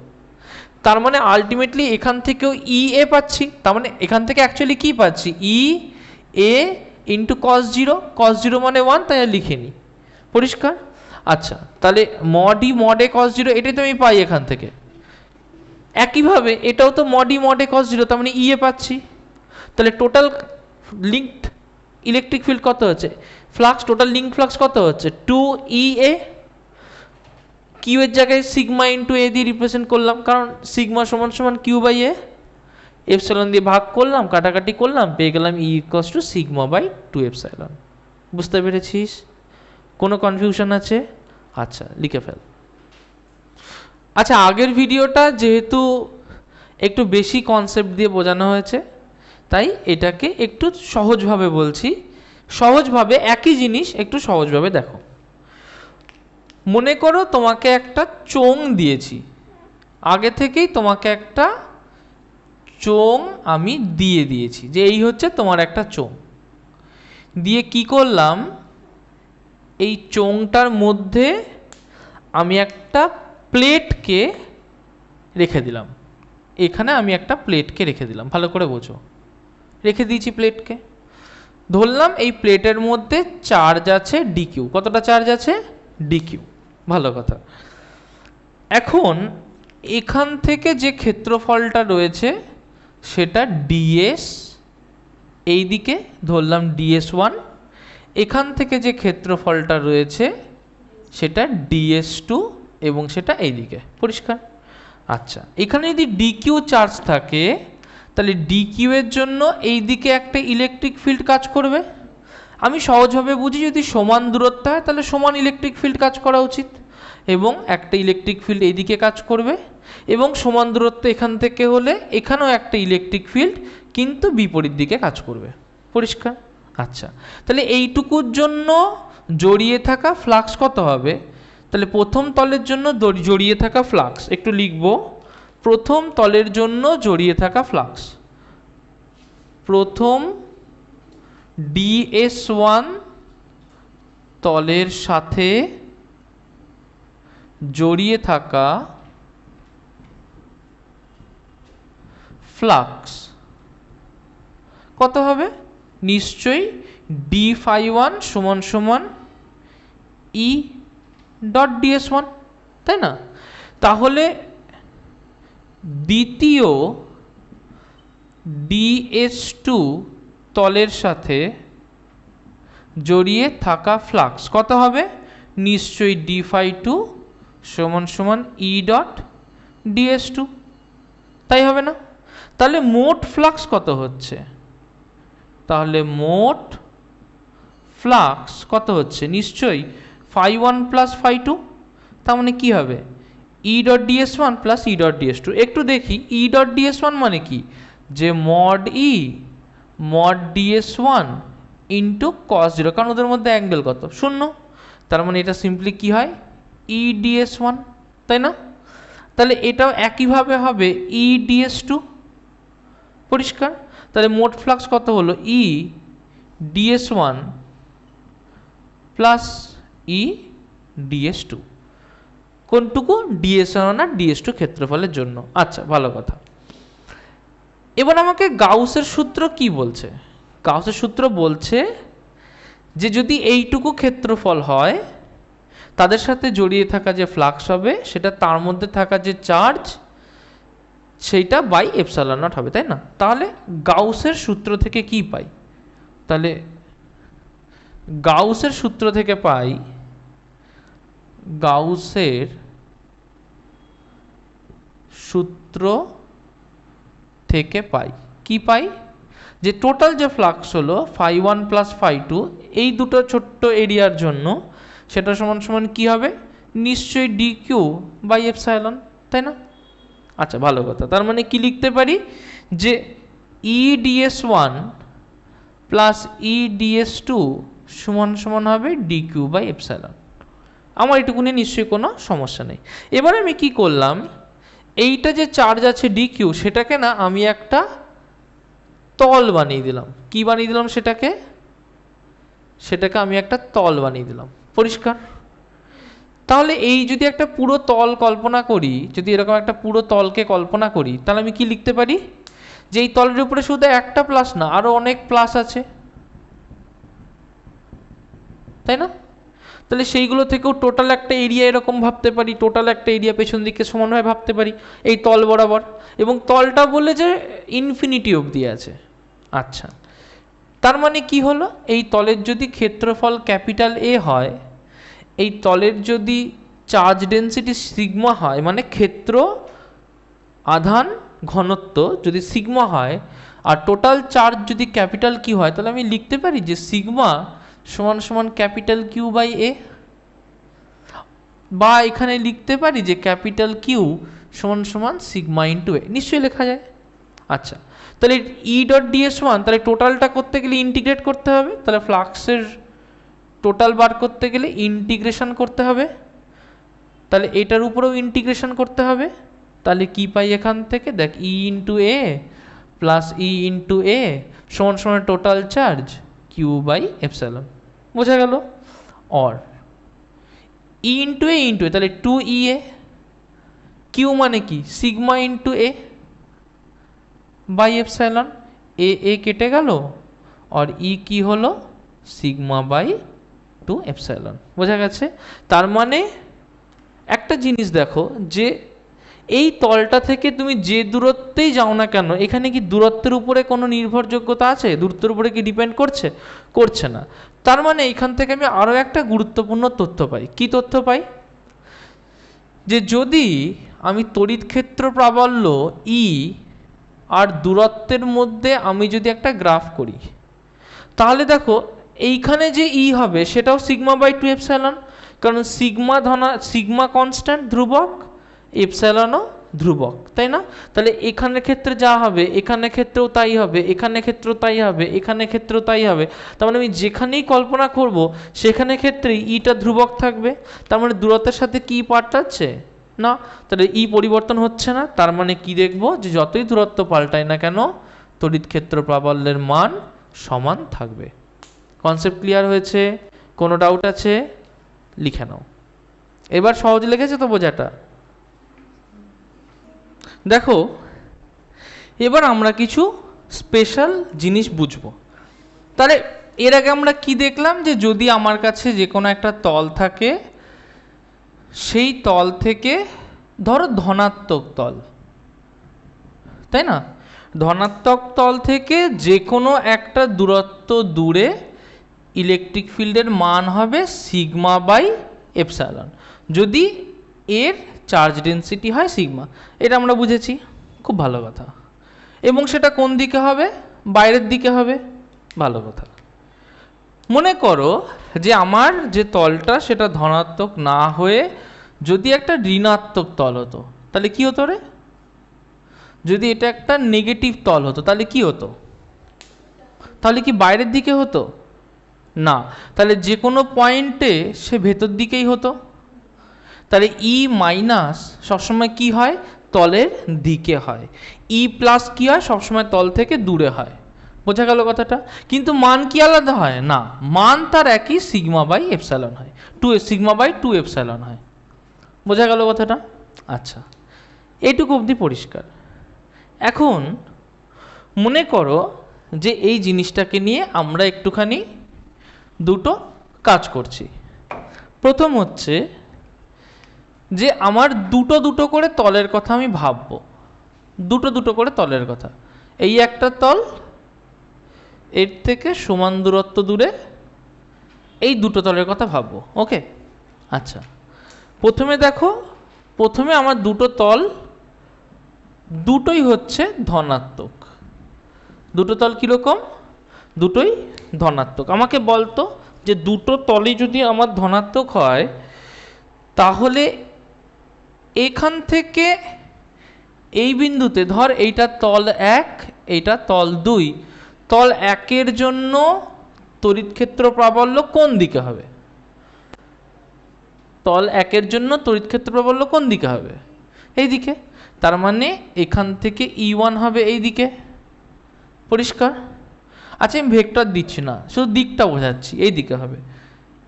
তার মানে আলটিমেটলি এখান থেকেও ই এ পাচ্ছি। তার মানে এখান থেকে অ্যাকচুয়ালি কি পাচ্ছি, ই এ ইন্টু কস 0। কস 0 মানে 1, তাই আর লিখে নিই। পরিষ্কার? আচ্ছা, তাহলে মড ই মড এ কস জিরো এটাই তো আমি পাই এখান থেকে। একইভাবে এটাও তো মড ই মড এ কস জিরো, তার মানে ই এ পাচ্ছি। তাহলে টোটাল লিঙ্কড ইলেকট্রিক ফিল্ড কত হচ্ছে, ফ্লাক্স, টোটাল লিঙ্ক ফ্লাক্স কত হচ্ছে 2 কিউ এর জায়গায় সিগমা ইন্টু এ দিয়ে রিপ্রেজেন্ট করলাম, কারণ সিগমা সমান সমান কিউ বাই এ, এপসাইলন দিয়ে ভাগ করলাম, কাটাকাটি করলাম, পেয়ে গেলাম E equals to sigma by 2 epsilon. বুঝতে পেরেছিস? কোনো কনফিউশন আছে? আচ্ছা, লিখে ফেল। আচ্ছা, আগের ভিডিওটা যেহেতু একটু বেশি কনসেপ্ট দিয়ে বোঝানো হয়েছে, তাই এটাকে একটু সহজভাবে বলছি। সহজভাবে একই জিনিস একটু সহজভাবে দেখো। মনে করো তোমাকে একটা চোঙ দিয়েছি, আগে থেকেই তোমাকে একটা চোঙ আমি দিয়ে দিয়েছি যে এই হচ্ছে তোমার একটা চোঙ। দিয়ে কি করলাম, এই চোঙটার মধ্যে আমি একটা প্লেটকে রেখে দিলাম। এখানে আমি একটা প্লেটকে রেখে দিলাম, ভালো করে বোঝো। রেখে দিয়েছি প্লেটকে, ধরলাম এই প্লেটের মধ্যে চার্জ আছে ডিকিউ। কতটা চার্জ আছে? ডিকিউ। ভালো কথা। এখন এখান থেকে যে ক্ষেত্রফলটা রয়েছে সেটা ডিএস, এই দিকে ধরলাম ডিএস1। এখান থেকে যে ক্ষেত্রফলটা রয়েছে সেটা ডিএস2 এবং সেটা এই দিকে। পরিষ্কার? আচ্ছা, এখানে যদি ডিকিউ চার্জ থাকে তাহলে ডিকিউ এর জন্য এই দিকে একটা ইলেকট্রিক ফিল্ড কাজ করবে। আমি সহজভাবে বুঝি, যদি সমান দূরত্ব হয় তাহলে সমান ইলেকট্রিক ফিল্ড কাজ করা উচিত, এবং একটা ইলেকট্রিক ফিল্ড এইদিকে কাজ করবে, এবং সমান দূরত্ব এখান থেকে হলে এখানেও একটা ইলেকট্রিক ফিল্ড কিন্তু বিপরীত দিকে কাজ করবে। পরিষ্কার? আচ্ছা, তাহলে এইটুকুর জন্য জড়িয়ে থাকা ফ্লাক্স কত হবে? তাহলে প্রথম তলের জন্য জড়িয়ে থাকা ফ্লাক্স একটু লিখব। প্রথম তলের জন্য জড়িয়ে থাকা ফ্লাক্স, প্রথম ডিএস1 তলের সাথে জড়িয়ে থাকা ফ্লাক্স কত হবে? নিশ্চয়ই d∅1 সমান সমান ই ডট ডিএস1, তাই না? তাহলে দ্বিতীয় ডিএস2 তলের সাথে জড়িয়ে থাকা ফ্লাক্স কত হবে? নিশ্চয়ই d∅2 সমান সমান ই ডট ডিএস2, তাই হবে না? তাহলে মোট ফ্লাক্স কত হচ্ছে? তাহলে মোট ফ্লাক্স কত হচ্ছে? নিশ্চয়ই φ1 প্লাস φ2, তার মানে কি হবে? E dot dS one plus E dot dS two. একটু দেখি ই ডট ডিএস1 মানে কি, যে mod E mod dS one into cos zero, কারণ ওদের মধ্যে অ্যাঙ্গেল কত? 0। তার মানে এটা সিম্পলি কি হয়? ই ডিএস1, তাই না? তাহলে এটাও একইভাবে হবে ই ডিএস2। পরিষ্কার? তাহলে মোট ফ্লাক্স কত হলো? ই ডিএস1 প্লাস ই ডিএস2। কোনটুকু? ডিএস1 আর ডিএস2 ক্ষেত্রফলের জন্য। আচ্ছা, ভালো কথা। এবার আমাকে গাউসের সূত্র কি বলছে? গাউসের সূত্র বলছে যে যদি এইটুকু ক্ষেত্রফল হয় তাদের সাথে জড়িয়ে থাকা যে ফ্লাক্স হবে সেটা তার মধ্যে থাকা যে চার্জ সেইটা বাই এপসাইলন নট হবে, তাই না? তাহলে গাউসের সূত্র থেকে কি পাই? তাহলে গাউসের সূত্র থেকে পাই, গাউসের সূত্র থেকে পাই কি পাই? যে টোটাল যে ফ্লাক্স হলো φ1 প্লাস φ2 এই দুটো ছোট্ট এরিয়ার জন্য সেটা সমান সমান কি হবে? নিশ্চয়ই ডিকিউ বাই এপসাইলন, তাই না? আচ্ছা, ভালো কথা। তার মানে কি লিখতে পারি? যে ই ডিএস1 প্লাস ই ডিএস2 সমান সমান হবে ডিকিউ বাই এপসাইলন। আমার এটুকু নিয়ে নিশ্চয়ই কোনো সমস্যা নেই। এবার আমি কি করলাম, এইটা যে চার্জ আছে ডিকিউ সেটাকে না আমি একটা তল বানিয়ে দিলাম। কি বানিয়ে দিলাম সেটাকে? সেটাকে আমি একটা তল বানিয়ে দিলাম। পরিষ্কার? তাহলে এই যদি একটা পুরো তল কল্পনা করি, যদি এরকম একটা পুরো তলকে কল্পনা করি, তাহলে আমি কি লিখতে পারি? যে এই তলের উপরে শুধু একটা প্লাস না, আরো অনেক প্লাস আছে, তাই না? তাহলে সেইগুলো থেকেও টোটাল একটা এরিয়া এরকম ভাবতে পারি, টোটাল একটা এরিয়া পেছন দিকে সমানভাবে ভাবতে পারি এই তল বরাবর, এবং তলটা বলে যে ইনফিনিটি অবধি আছে। আচ্ছা, তার মানে কি হলো, এই তলের যদি ক্ষেত্রফল ক্যাপিটাল এ হয়, এই তলের যদি চার্জ ডেন্সিটি সিগমা হয়, মানে ক্ষেত্র আধান ঘনত্ব যদি সিগমা হয়, আর টোটাল চার্জ যদি ক্যাপিটাল কিউ হয়, তাহলে আমি লিখতে পারি যে সিগমা সমান সমান ক্যাপিটাল কিউ বাই এ, বা এখানে লিখতে পারি যে ক্যাপিটাল কিউ সমান সমান সিগমা ইন্টু এ, নিশ্চয়ই লেখা যায়। আচ্ছা, তাহলে ই ডট ডিএস ওয়ান, তাহলে টোটালটা করতে গেলে ইন্টিগ্রেট করতে হবে, তাহলে ফ্লাক্সের টোটাল বার করতে গেলে ইন্টিগ্রেশন করতে হবে, তাহলে এটার উপরেও ইন্টিগ্রেশন করতে হবে। তাহলে কি পাই এখান থেকে, দেখ E into A plus E into A সমান সমান total charge Q by epsilon, বোঝা গেল। অর ই ইন্টু এ তাহলে টু ই এ, কিউ মানে কি sigma into A by epsilon, A কেটে গেল, আর ই কি হলো সিগমা বাই টু এপসাইলন, বোঝা গেছে। তার মানে একটা জিনিস দেখো, যে এই তলটা থেকে তুমি যে দূরত্বেই যাও না কেন, এখানে কি দূরত্বের উপরে কোনো নির্ভরযোগ্যতা আছে, দূরত্বের উপরে কি ডিপেন্ড করছে, করছে না। তার মানে এখান থেকে আমি আরও একটা গুরুত্বপূর্ণ তথ্য পাই। কি তথ্য পাই, যে যদি আমি তড়িৎ ক্ষেত্র প্রাবল্য ই আর দূরত্বের মধ্যে আমি যদি একটা গ্রাফ করি, তাহলে দেখো এইখানে যে ই হবে সেটাও সিগমা বাই টু এপসাইলন, কারণ সিগমা কনস্ট্যান্ট ধ্রুবক, এপসাইলনও ধ্রুবক, তাই না। তাহলে এখানের ক্ষেত্রে যা হবে এখানের ক্ষেত্রেও তাই হবে, এখানের ক্ষেত্রেও তাই হবে, এখানের ক্ষেত্রেও তাই হবে। তার মানে আমি যেখানেই কল্পনা করব সেখানে ক্ষেত্রে ইটা ধ্রুবক থাকবে, তার মানে দূরত্বের সাথে কি পাল্টাচ্ছে না, তাহলে ই পরিবর্তন হচ্ছে না। তার মানে কি দেখব, যে যতই দূরত্ব পাল্টায় না কেন তড়িৎ ক্ষেত্র প্রাবল্যের মান সমান থাকবে। কনসেপ্ট ক্লিয়ার হয়েছে? কোনো ডাউট আছে? লিখে নাও। এবার সহজ লেগেছে তো বোঝাটা? দেখো এবার আমরা কিছু স্পেশাল জিনিস বুঝবো। তাহলে এর আগে আমরা কি দেখলাম, যে যদি আমার কাছে যে কোনো একটা তল থাকে, সেই তল থেকে ধরো ধনাত্মক তল, তাই না, ধনাত্মক তল থেকে যে কোনো একটা দূরত্ব দূরে ইলেকট্রিক ফিল্ডের মান হবে সিগমা বাই এপসাইলন, যদি এর চার্জ ডেন্সিটি হয় সিগমা। এটা আমরা বুঝেছি, খুব ভালো কথা। এবং সেটা কোন দিকে হবে, বাইরের দিকে হবে, ভালো কথা। মনে করো যে আমার যে তলটা সেটা ধনাত্মক না হয়ে যদি একটা ঋণাত্মক তল হতো, তাহলে কি হতো রে, যদি এটা একটা নেগেটিভ তল হতো তাহলে কি হতো, তাহলে কি বাইরের দিকে হতো না, তাহলে যে কোনো পয়েন্টে সে ভেতর দিকেই হতো। তাহলে ই মাইনাস সবসময় কি হয়, তলের দিকে হয়, ই প্লাস কি হয়, সবসময় তল থেকে দূরে হয়। বোঝা গেল কথাটা? কিন্তু মান কি আলাদা হয় না, মান তার একই সিগমা বাই এপসাইলন হয়, সিগমা বাই টু এপসাইলন হয়। বোঝা গেল কথাটা? আচ্ছা, এইটুকু অবধি পরিষ্কার। এখন মনে করো যে এই জিনিসটাকে নিয়ে আমরা একটুখানি দুটো কাজ করছি। প্রথম হচ্ছে যে আমার দুটো দুটো করে তলের কথা আমি ভাববো, দুটো দুটো করে তলের কথা। এই একটা তল, এর থেকে সমান দূরত্ব দূরে এই দুটো তলের কথা ভাববো। ওকে, আচ্ছা, প্রথমে দেখো, প্রথমে আমার দুটো তল দুটোই হচ্ছে ধনাত্মক। দুটো তল কীরকম, দুটোই ধনাত্মক। আমাকে বলতো যে দুটো তলই যদি আমার ধনাত্মক হয়, তাহলে এখান থেকে এই বিন্দুতে ধর এইটা তল এক, এইটা তল দুই, তল একের জন্য তড়িৎ ক্ষেত্র প্রাবল্য কোন দিকে হবে, তল একের জন্য তড়িৎ ক্ষেত্র প্রাবল্য কোন দিকে হবে, এই দিকে। তার মানে এখান থেকে E1 হবে এই দিকে, পরিষ্কার? আচ্ছা, আমি ভেক্টর দিচ্ছি না, শুধু দিকটা বোঝাচ্ছি, এই দিকে হবে।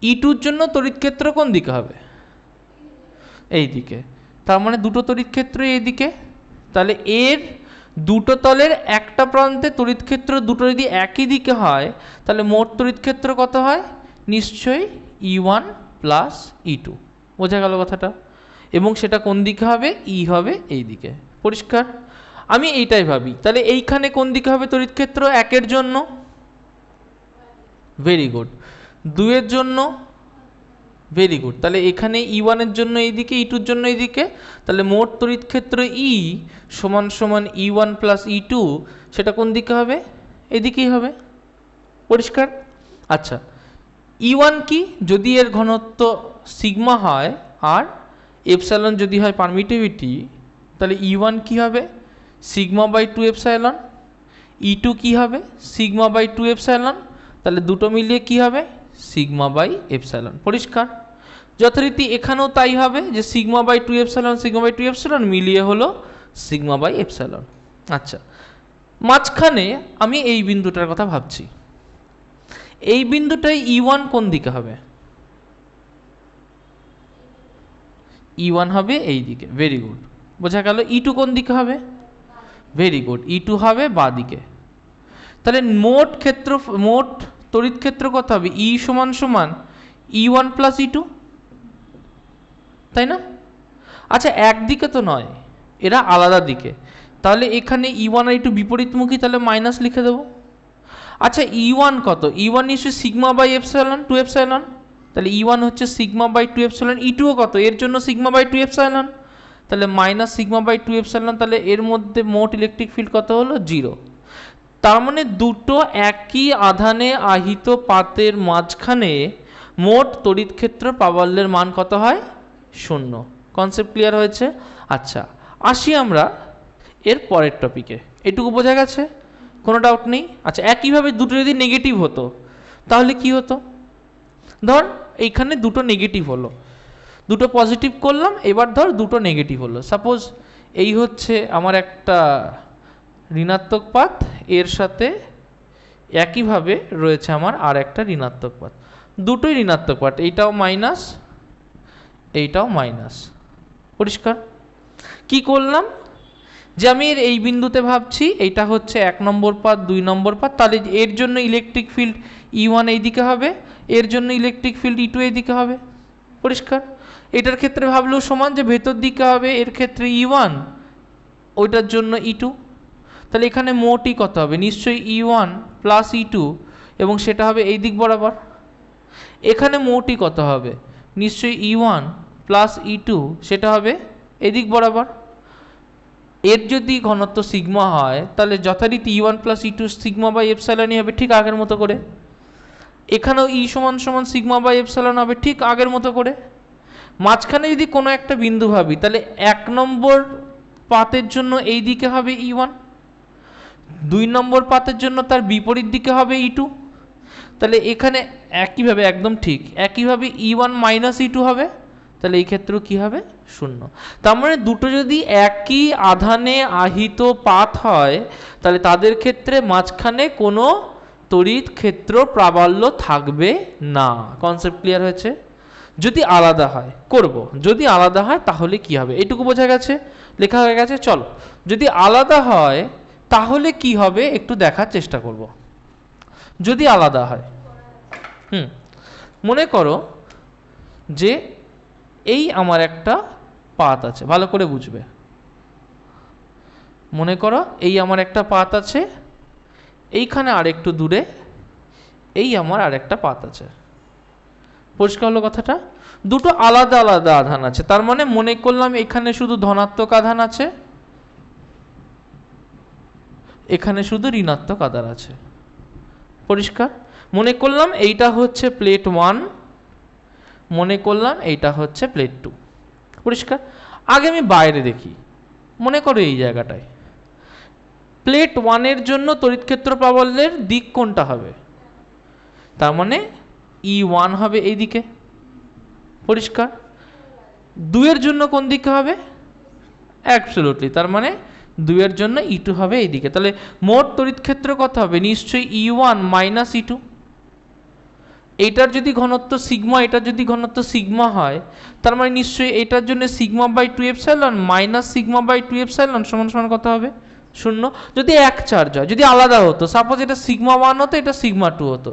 E2-র জন্য তড়িৎ ক্ষেত্র কোন দিকে হবে, এই দিকে। তার মানে দুটো তড়িৎ ক্ষেত্র এই দিকে। তাহলে এর দুটো তলের একটা প্রান্তে তড়িৎ ক্ষেত্র দুটো যদি একই দিকে হয়, তাহলে মোট তড়িৎ ক্ষেত্র কত হয়, নিশ্চয়ই E1 প্লাস E2, বোঝা গেল কথাটা? এবং সেটা কোন দিকে হবে? E হবে এই দিকে। পরিষ্কার? আমি এইটাই ভাবি, তাহলে এইখানে কোন দিকে হবে তড়িৎ ক্ষেত্র 1 জন্য? Very good. 2 এর জন্য? Very good. তাহলে এখানে E1 এর জন্য এইদিকে, E2 এর জন্য এইদিকে, তাহলে মোট তড়িৎ ক্ষেত্র E সমান সমান E1 প্লাস E2, সেটা কোন দিকে হবে? এদিকেই হবে। পরিষ্কার? আচ্ছা, E1 কি? যদি এর ঘনত্ব সিগমা হয় আর এপসাইলন যদি হয় পারমিটিভিটি, তাহলে E1 কি হবে? Sigma by 2 epsilon. E2 কি হবে? Sigma by 2 epsilon. তাহলে দুটো মিলিয়ে কি হবে? Sigma by epsilon. পরিষ্কার? যথারীতি এখানেও তাই হবে যে sigma by 2 epsilon, sigma by 2 epsilon মিলিয়ে হলো সিগমা বাই এপসাইলন। আচ্ছা, মাঝখানে আমি এই বিন্দুটার কথা ভাবছি। এই বিন্দুটায় E1 কোন দিকে হবে? E1 হবে এই দিকে। ভেরি গুড, বোঝা গেল। E2 কোন দিকে হবে? ভেরি গুড, E2 হবে বাঁ দিকে। তাহলে মোট তড়িৎ ক্ষেত্র কত হবে? E সমান সমান E1 প্লাস E2, তাই না? আচ্ছা, একদিকে তো নয়, এরা আলাদা দিকে। তাহলে এখানে E1 আর E2 বিপরীতমুখী, তাহলে মাইনাস লিখে দেবো। আচ্ছা, E1 কত? E1 নিশ্চয়ই সিগমা বাই এপসাইলন, 2 এপসাইলন। তাহলে E1 হচ্ছে সিগমা বাই 2 এপসাইলন। E2 কত? এর জন্য সিগমা বাই 2 এপসাইলন। তাহলে মাইনাস সিগমা বাই 2 এপসাইলন। তাহলে এর মধ্যে মোট ইলেকট্রিক ফিল্ড কত হলো? 0। তার মানে দুটো একই আধানে আহিত পাতের মাঝখানে মোট তড়িৎ ক্ষেত্র প্রাবল্যের মান কত হয়? 0। কনসেপ্ট ক্লিয়ার হয়েছে? আচ্ছা, আসি আমরা এর পরের টপিকে। এটুকু বোঝা গেছে? কোনো ডাউট নেই? আচ্ছা, একইভাবে দুটো যদি নেগেটিভ হতো তাহলে কি হতো? ধর এইখানে দুটো নেগেটিভ হলো, দুটো পজিটিভ করলাম, এবার ধর দুটো নেগেটিভ হলো। সাপোজ এই হচ্ছে আমার একটা ঋণাত্মক পাত, এর সাথে একইভাবে রয়েছে আমার আর একটা ঋণাত্মক পাত, দুটোই ঋণাত্মক পাত, এইটাও মাইনাস, এইটাও মাইনাস। পরিষ্কার? কি করলাম? যে আমি এই বিন্দুতে ভাবছি এইটা হচ্ছে 1 নম্বর পাত, 2 নম্বর পাত, তাহলে এর জন্য ইলেকট্রিক ফিল্ড E1 এইদিকে হবে, এর জন্য ইলেকট্রিক ফিল্ড E2 এইদিকে হবে। পরিষ্কার? এটার ক্ষেত্রে ভাবলেও সমান, যে ভেতর দিকে হবে এর ক্ষেত্রে E1, ওইটার জন্য E2। তাহলে এখানে মোটই কত হবে? নিশ্চয়ই E1 প্লাস E2, এবং সেটা হবে এই দিক বরাবর। এখানে মোটই কত হবে? নিশ্চয়ই E1 প্লাস E2, সেটা হবে এই দিক বরাবর। এর যদি ঘনত্ব সিগমা হয় তাহলে যথারীতি E1 plus E2 sigma by এপসাইলনই হবে, ঠিক আগের মতো করে। এখানেও E সমান সমান সিগমা বাই এপসাইলন হবে, ঠিক আগের মতো করে। মাঝখানে যদি কোনো একটা বিন্দু ভাবি, তাহলে 1 নম্বর পাতের জন্য এই দিকে হবে E1, 2 নম্বর পাতের জন্য তার বিপরীত দিকে হবে E2। তাহলে এখানে একইভাবে, একদম ঠিক একইভাবে E1 মাইনাস E2 হবে, তাহলে এই ক্ষেত্রেও কি হবে? 0। তার মানে দুটো যদি একই আধানে আহিত পাত হয় তাহলে তাদের ক্ষেত্রে মাঝখানে কোনো তড়িৎ ক্ষেত্র প্রাবল্য থাকবে না। কনসেপ্ট ক্লিয়ার হয়েছে? যদি আলাদা হয় করব, যদি আলাদা হয় তাহলে কি হবে? এটুকু বোঝা গেছে, লেখা হয়ে গেছে। চলো, যদি আলাদা হয় তাহলে কি হবে একটু দেখার চেষ্টা করব। যদি আলাদা হয়, মনে করো যে এই আমার একটা পাত আছে, ভালো করে বুঝবে। মনে করো এই আমার একটা পাত আছে, এইখানে আরেকটু দূরে এই আমার আরেকটা পাত আছে। পরিষ্কার হলো কথাটা? দুটো আলাদা আলাদা আধান আছে, তার মানে মনে করলাম এখানে শুধু ধনাত্মক আধান আছে, এখানে শুধু ঋণাত্মক আধান আছে। পরিষ্কার? মনে করলাম এইটা হচ্ছে প্লেট 1, মনে করলাম এইটা হচ্ছে প্লেট 2। পরিষ্কার? আগে আমি বাইরে দেখি। মনে করো এই জায়গাটায় প্লেট 1 এর জন্য তড়িৎ ক্ষেত্র প্রাবল্যের দিক কোনটা হবে? তার মানে E1 হবে এই দিকে। পরিষ্কার? 2 এর জন্য কোন দিকে হবে? অ্যাবসলিউটলি, তার মানে 2 এর জন্য E2 হবে এই দিকে। তাহলে মোট তড়িৎ ক্ষেত্র কত হবে? নিশ্চয়ই E1 মাইনাস E2। এইটার যদি ঘনত্ব সিগমা, এটার যদি ঘনত্ব সিগমা হয়, তার মানে নিশ্চয়ই এটার জন্য sigma by 2 epsilon minus sigma by 2 epsilon সমান সমান কত হবে? শূন্য। যদি এক চার্জ হয়, যদি আলাদা হতো, সাপোজ এটা সিগমা 1 হতো, এটা সিগমা 2 হতো,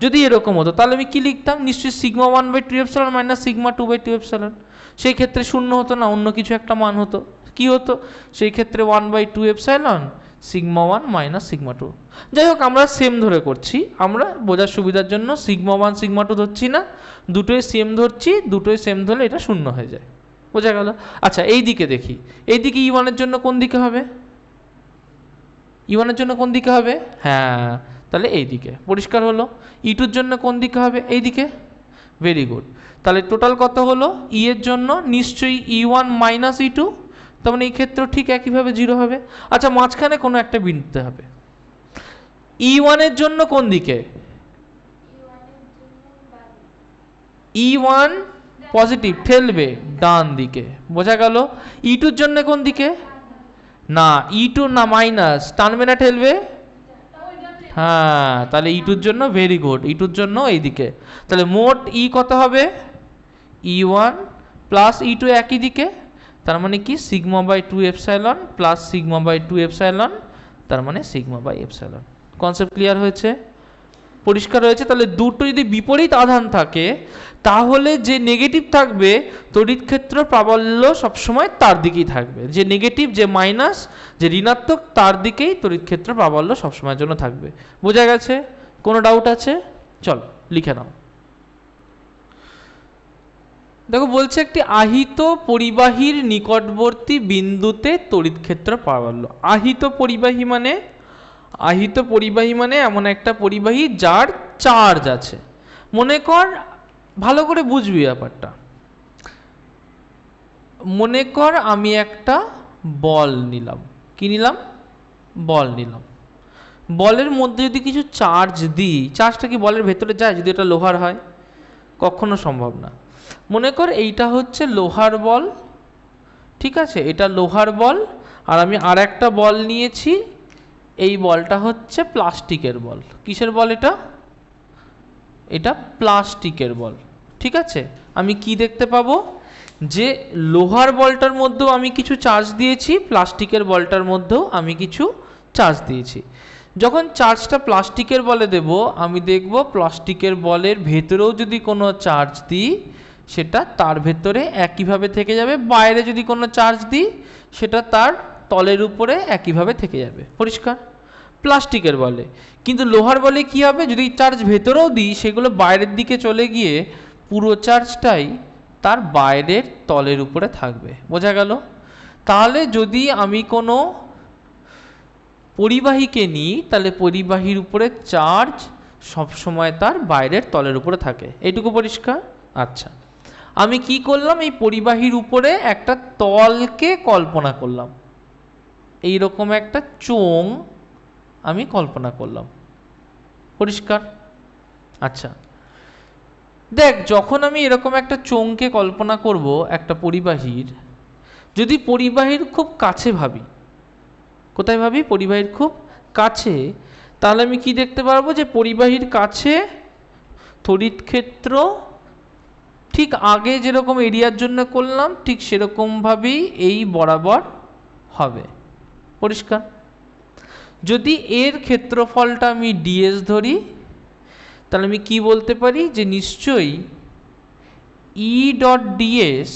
যদি এরকম হতো, তাহলে আমি কি লিখতাম? নিশ্চয়ই sigma 1/2 epsilon minus sigma 2/2 epsilon. সেই ক্ষেত্রে শূন্য হতো না, অন্য কিছু একটা মান হতো। কি হতো সেই ক্ষেত্রে? 1/2 এপসিলন সিগমা 1 মাইনাস সিগমা 2। যাই হোক, আমরা সেম ধরে করছি, আমরা বোঝার সুবিধার জন্য সিগমা 1 সিগমা 2 ধরছি না, দুটোই সেম ধরছি। দুটোই সেম ধরলে এটা শূন্য হয়ে যায়। বোঝা গেল? আচ্ছা, এই দিকে দেখি, এই দিকে E1 এর জন্য কোন দিকে হবে? E1 এর জন্য কোন দিকে হবে? হ্যাঁ, তাহলে এই দিকে। পরিষ্কার হলো? E2 এর জন্য কোন দিকে হবে? এই দিকে। Very good. তাহলে টোটাল কত হলো E এর জন্য? নিশ্চয়ই E1 মাইনাস E2, তার মানে এই ক্ষেত্রেও ঠিক একইভাবে 0 হবে। আচ্ছা, মাঝখানে কোনো একটা বিন্দুতে হবে। E1 এর জন্য কোন দিকে? E1 পজিটিভ, ঠেলবে ডান দিকে। বোঝা গেল? E2 এর জন্য কোন দিকে? না, E2 না, মাইনাস, টানবে না ঠেলবে? হ্যাঁ, তাহলে E2 এর জন্য ভেরি গুড, E2 এর জন্য এইদিকে। তাহলে মোট E কত হবে? E1 প্লাস E2 একই দিকে, তার মানে কি sigma by 2 epsilon plus sigma by 2 epsilon, তার মানে sigma by epsilon. Concept clear হয়েছে? পরিষ্কার হয়েছে? তাহলে দুটো যদি বিপরীত আধান থাকে, তাহলে যে নেগেটিভ থাকবে তড়িৎ ক্ষেত্র প্রাবল্য সবসময় তার দিকেই থাকবে। যে নেগেটিভ, যে মাইনাস, যে ঋণাত্মক, তার দিকেই তড়িৎ ক্ষেত্র প্রাবল্য সবসময়ের জন্য থাকবে। বোঝা গেছে? কোনো ডাউট আছে? চলো লিখে নাও। দেখো বলছে, একটি আহিত পরিবাহীর নিকটবর্তী বিন্দুতে তড়িৎ ক্ষেত্র প্রাবল্য। আহিত পরিবাহী মানে, আহিত পরিবাহী মানে এমন একটা পরিবাহী যার চার্জ আছে। মনে কর, ভালো করে বুঝবি ব্যাপারটা। মনে কর আমি একটা বল নিলাম। কি নিলাম? বল নিলাম। বলের মধ্যে যদি কিছু চার্জ দিই, চার্জটা কি বলের ভেতরে যায় যদি এটা লোহার হয়? কখনো সম্ভব না। মনে কর এইটা হচ্ছে লোহার বল, ঠিক আছে? এটা লোহার বল, আর আমি আর একটা বল নিয়েছি, এই বলটা হচ্ছে প্লাস্টিকের বল। কিসের বল এটা? এটা প্লাস্টিকের বল, ঠিক আছে? আমি কি দেখতে পাবো? যে লোহার বলটার মধ্যেও আমি কিছু চার্জ দিয়েছি, প্লাস্টিকের বলটার মধ্যেও আমি কিছু চার্জ দিয়েছি। যখন চার্জটা প্লাস্টিকের বলে দেব, আমি দেখব প্লাস্টিকের বলের ভেতরেও যদি কোনো চার্জ দিই, সেটা তার ভেতরে একইভাবে থেকে যাবে। বাইরে যদি কোনো চার্জ দিই, সেটা তার তলের উপরে একইভাবে থেকে যাবে। পরিষ্কার? প্লাস্টিকের বলে। কিন্তু লোহার বলে কি হবে? যদি চার্জ ভেতরেও দিই, সেগুলো বাইরের দিকে চলে গিয়ে পুরো চার্জটাই তার বাইরের তলের উপরে থাকবে। বোঝা গেল? তাহলে যদি আমি কোনো পরিবাহীকে নিই, তাহলে পরিবাহীর উপরে চার্জ সবসময় তার বাইরের তলের উপরে থাকে। এইটুকু পরিষ্কার? আচ্ছা, আমি কি করলাম? এই পরিবাহীর উপরে একটা তলকে কল্পনা করলাম, এইরকম একটা চোঙ আমি কল্পনা করলাম। পরিষ্কার? আচ্ছা, দেখ, যখন আমি এরকম একটা চোঙকে কল্পনা করব একটা পরিবাহীর, যদি পরিবাহীর খুব কাছে ভাবি, কোথায় ভাবি? পরিবাহীর খুব কাছে, তাহলে আমি কি দেখতে পারবো? যে পরিবাহীর কাছে তড়িৎ ক্ষেত্র ঠিক আগে যেরকম এরিয়ার জন্য করলাম, ঠিক সেরকমভাবেই এই বরাবর হবে। পরিষ্কার? যদি এর ক্ষেত্রফলটা আমি ডিএস ধরি, তাহলে আমি কি বলতে পারি? যে নিশ্চয়ই ই ডট ডিএস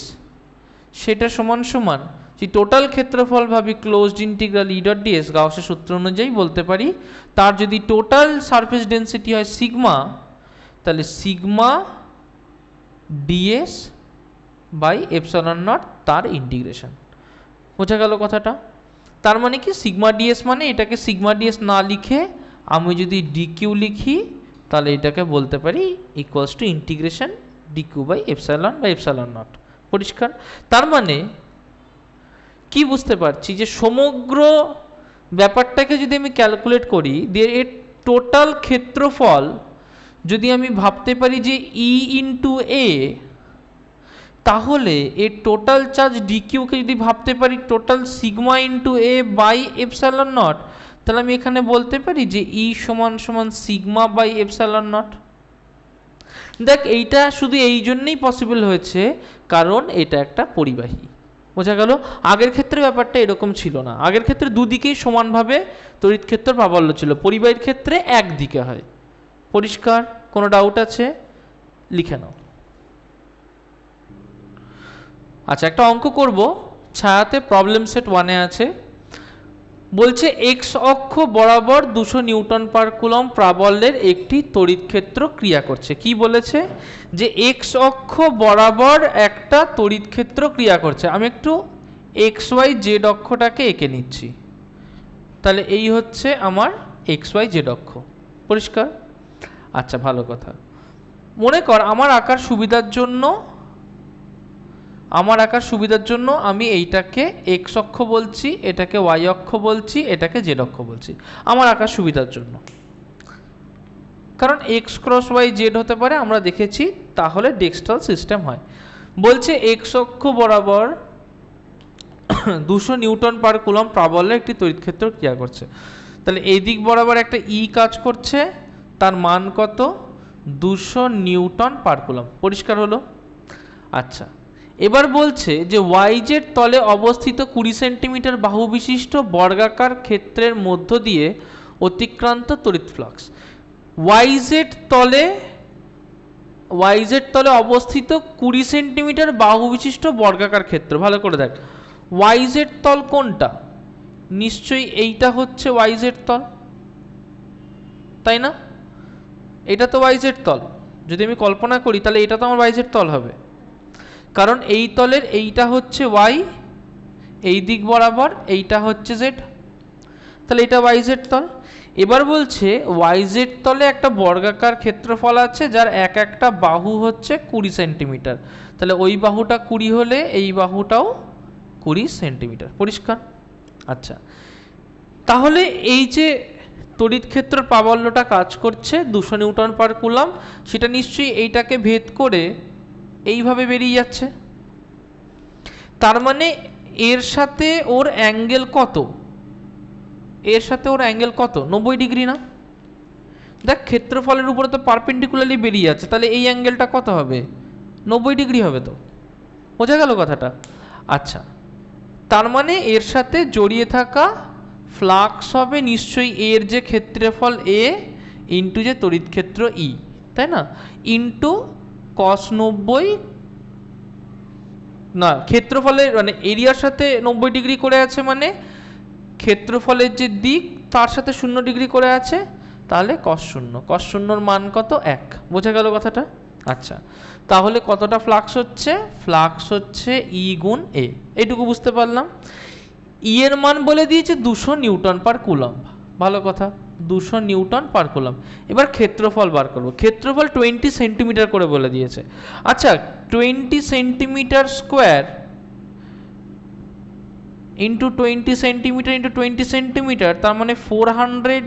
সেটা সমান সমান, যে টোটাল ক্ষেত্রফল ভাবি closed integral E dot dS, গাউসের সূত্র অনুযায়ী বলতে পারি, তার যদি টোটাল সারফেস ডেন্সিটি হয় সিগমা, তাহলে sigma dS by epsilon nought তার ইন্টিগ্রেশন। বোঝা গেল কথাটা? তার মানে কি সিগমা ডিএস মানে এটাকে সিগমা ডিএস না লিখে আমি যদি ডিকিউ লিখি, তাহলে এটাকে বলতে পারি equals to integration dQ by epsilon naught. পরিষ্কার? তার মানে কি বুঝতে পারছি? যে সমগ্র ব্যাপারটাকে যদি আমি ক্যালকুলেট করি, দিয়ে এর টোটাল ক্ষেত্রফল যদি আমি ভাবতে পারি যে ই ইন্টু এ, তাহলে এর টোটাল চার্জ ডিকিউকে যদি ভাবতে পারি total sigma into A by epsilon naught, তাহলে আমি এখানে বলতে পারি যে ই সমান সমান সিগমা বাই এপসাইলন নট। দেখ, এইটা শুধু এই জন্যই পসিবল হয়েছে কারণ এটা একটা পরিবাহী। বোঝা গেল? আগের ক্ষেত্রে ব্যাপারটা এরকম ছিল না, আগের ক্ষেত্রে দুদিকেই সমানভাবে তড়িৎ ক্ষেত্র প্রাবল্য ছিল, পরিবাহীর ক্ষেত্রে একদিকে হয়। পরিষ্কার? কোনো ডাউট আছে? লিখে নাও। আচ্ছা, একটা অঙ্ক করব, ছায়াতে প্রবলেম সেট 1-এ আছে। বলছে এক্স অক্ষ বরাবর 200 নিউটন পার কুলম্ব প্রাবল্যের একটি তড়িৎ ক্ষেত্র ক্রিয়া করছে। কি বলেছে? যে এক্স অক্ষ বরাবর একটা তড়িৎ ক্ষেত্র ক্রিয়া করছে। আমি একটু এক্স ওয়াই জেড অক্ষটাকে এঁকে নিচ্ছি। তাহলে এই হচ্ছে আমার এক্স ওয়াই জেড অক্ষ। পরিষ্কার? আচ্ছা, ভালো কথা। মনে কর আমার আঁকার সুবিধার জন্য আমি এইটাকে এক্স অক্ষ বলছি, এটাকে ওয়াই অক্ষ বলছি, এটাকে জেড অক্ষ বলছি, আমার আঁকার সুবিধার জন্য। কারণ এক্স ক্রস ওয়াই জেড হতে পারে, আমরা দেখেছি, তাহলে ডেক্সট্রাল সিস্টেম হয়। বলছে এক্স অক্ষ বরাবর 200 নিউটন পার কুলম্ব প্রাবল্যে একটি তড়িৎ ক্ষেত্র ক্রিয়া করছে। তাহলে এই দিক বরাবর একটা ই কাজ করছে, তার মান কত? 200 নিউটন পার কুলম্ব। পরিষ্কার হলো? আচ্ছা, এবার বলছে যে ওয়াইজেড তলে অবস্থিত 20 সেন্টিমিটার বাহু বিশিষ্ট বর্গাকার ক্ষেত্রের মধ্য দিয়ে অতিক্রান্ত তড়িৎ ফ্লাক্স। ওয়াইজেড তলে অবস্থিত 20 সেন্টিমিটার বাহু বিশিষ্ট বর্গাকার ক্ষেত্র। ভালো করে দেখ, ওয়াইজেড তল কোনটা? নিশ্চয়ই এইটা হচ্ছে ওয়াইজেড তল, তাই না? এটা তো ওয়াইজেড তল। যদি আমি কল্পনা করি তাহলে এটা তো আমার ওয়াইজেড তল হবে, কারণ এই তলের এইটা হচ্ছে ওয়াই, এই দিক বরাবর এইটা হচ্ছে জেড, তাহলে এটা ওয়াইজেড তল। এবার বলছে ওয়াইজেড তলে একটা বর্গাকার ক্ষেত্রফল আছে যার এক একটা বাহু হচ্ছে 20 সেন্টিমিটার, তাহলে ওই বাহুটা 20 হলে এই বাহুটাও 20 সেন্টিমিটার। পরিষ্কার? আচ্ছা, তাহলে এই যে তড়িৎ ক্ষেত্র প্রাবল্যটা কাজ করছে 200 নিউটন পার কুলম্ব, সেটা নিশ্চয়ই এইটাকে ভেদ করে এইভাবে বেরিয়ে যাচ্ছে। তার মানে এর সাথে ওর অ্যাঙ্গেল কত? এর সাথে ওর অ্যাঙ্গেল কত? 90 ডিগ্রি না? দেখ, ক্ষেত্রফলের উপরে তো পারপেন্ডিকুলারলি বেরিয়ে যাচ্ছে, তাহলে এই অ্যাঙ্গেলটা কত হবে? 90 ডিগ্রি হবে। তো বোঝা গেল কথাটা? আচ্ছা, তার মানে এর সাথে জড়িয়ে থাকা ফ্লাক্স হবে নিশ্চয়ই এর যে ক্ষেত্রফল এ ইন্টু যে তড়িৎ ক্ষেত্র ই, তাই না? ইন্টু cos 90, না, ক্ষেত্রফলের মানে এরিয়ার সাথে 90 ডিগ্রি করে আছে, মানে ক্ষেত্রফলের যে দিক তার সাথে 0 ডিগ্রি করে আছে, তাহলে cos 0। cos 0-র মান কত? 1। বোঝা গেল কথাটা? আচ্ছা, তাহলে কতটা ফ্লাক্স হচ্ছে? ফ্লাক্স হচ্ছে ই গুণ এ। এইটুকু বুঝতে পারলাম। ই এর মান বলে দিয়েছে 200 নিউটন পার কুলম্ব। ভালো কথা, 200 নিউটন পার কুলম্ব। এবার ক্ষেত্রফল বার করব। ক্ষেত্রফল 20 সেন্টিমিটার করে বলে দিয়েছে। আচ্ছা, 20 centimetre square into 20 centimetre into 20 centimetre, তার মানে 400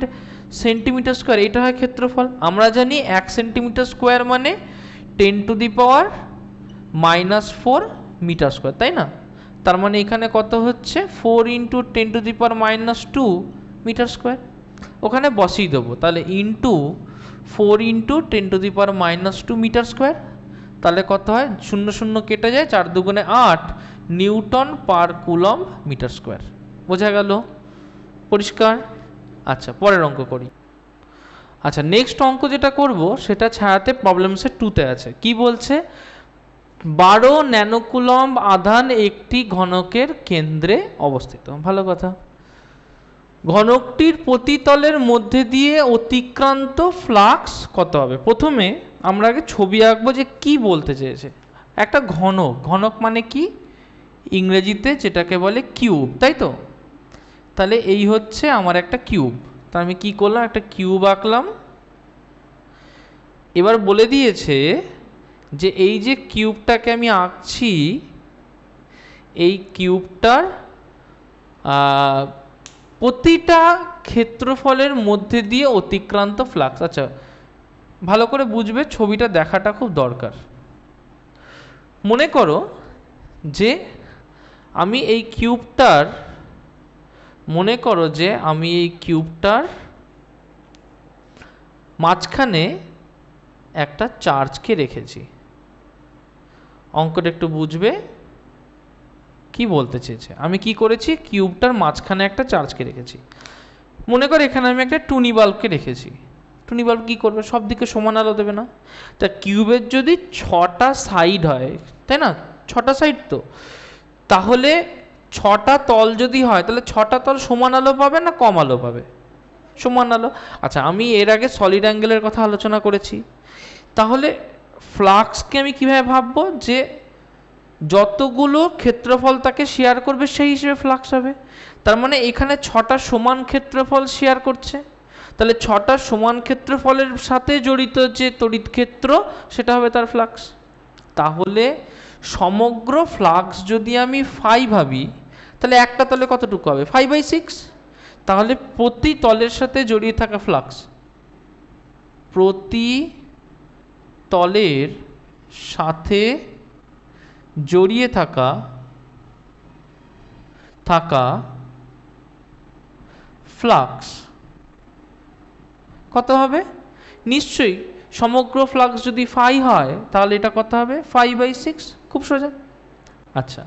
সেন্টিমিটার স্কোয়ার, এটা হয় ক্ষেত্রফল। আমরা জানি 1 সেন্টিমিটার স্কোয়ার মানে 10⁻⁻⁴ মিটার স্কোয়ার, তাই না? তার মানে এখানে কত হচ্ছে? 4 ইন্টু 10⁻⁻² মিটার স্কোয়ার। ওখানে বসিয়ে দেবো, তাহলে ইন্টু 4 ইন্টু 10⁻² মিটার স্কোয়ার। তাহলে কত হয়? 0 0 কেটে যায়, 4 দুগুণে 8 newton per coulomb metre square. বোঝা গেল? পরিষ্কার? আচ্ছা, পরের অঙ্ক করি। আচ্ছা, নেক্সট অঙ্ক যেটা করব সেটা ছায়াতে প্রবলেম সেট 2-তে আছে। কি বলছে? 12 ন্যানোকুলম্ব আধান একটি ঘনকের কেন্দ্রে অবস্থিত। ভালো কথা। ঘনকটির প্রতিতলের মধ্যে দিয়ে অতিক্রান্ত ফ্লাক্স কত হবে? প্রথমে আমরা আগে ছবি আঁকবো যে কি বলতে চেয়েছে। একটা ঘনক, ঘনক মানে কি? ইংরেজিতে যেটাকে বলে কিউব, তাই তো? তাহলে এই হচ্ছে আমার একটা কিউব। তা আমি কি করলাম? একটা কিউব আঁকলাম। এবার বলে দিয়েছে যে এই যে কিউবটাকে আমি আঁকছি, এই কিউবটার প্রতিটা ক্ষেত্রফলের মধ্যে দিয়ে অতিক্রান্ত ফ্লাক্স। আচ্ছা, ভালো করে বুঝবে, ছবিটা দেখাটা খুব দরকার। মনে করো যে আমি এই কিউবটার মাঝখানে একটা চার্জকে রেখেছি। অঙ্কটা একটু বুঝবে। কি বলতে চেয়েছে, আমি কি করেছি, কিউবটার মাঝখানে একটা চার্জকে রেখেছি। মনে কর এখানে আমি একটা টুনি বাল্বকে রেখেছি। টুনি বাল্ব কী করবে, সব দিকে সমান আলো দেবে না। তা কিউবের যদি 6টা সাইড হয়, তাই না, 6টা সাইড, তো তাহলে 6টা তল যদি হয় তাহলে 6টা তল সমান আলো পাবে না কম আলো পাবে, সমান আলো। আচ্ছা, আমি এর আগে সলিড অ্যাঙ্গেলের কথা আলোচনা করেছি। তাহলে ফ্লাক্সকে আমি কীভাবে ভাববো, যে যতগুলো ক্ষেত্রফল তাকে শেয়ার করবে সেই হিসেবে ফ্লাক্স হবে। তার মানে এখানে 6টা সমান ক্ষেত্রফল শেয়ার করছে, তাহলে 6টা সমান ক্ষেত্রফলের সাথে জড়িত যে তড়িৎ ক্ষেত্র সেটা হবে তার ফ্লাক্স। তাহলে সমগ্র ফ্লাক্স যদি আমি ফাই ভাবি, তাহলে একটা তলে কতটুকু হবে, 5/6। তাহলে প্রতি তলের সাথে জড়িয়ে থাকা ফ্লাক্স, প্রতি তলের সাথে জড়িয়ে থাকা ফ্লাক্স কত হবে, নিশ্চয়ই সমগ্র ফ্লাক্স যদি ফাই হয় তাহলে এটা কত হবে, 5/6, খুব সোজা। আচ্ছা,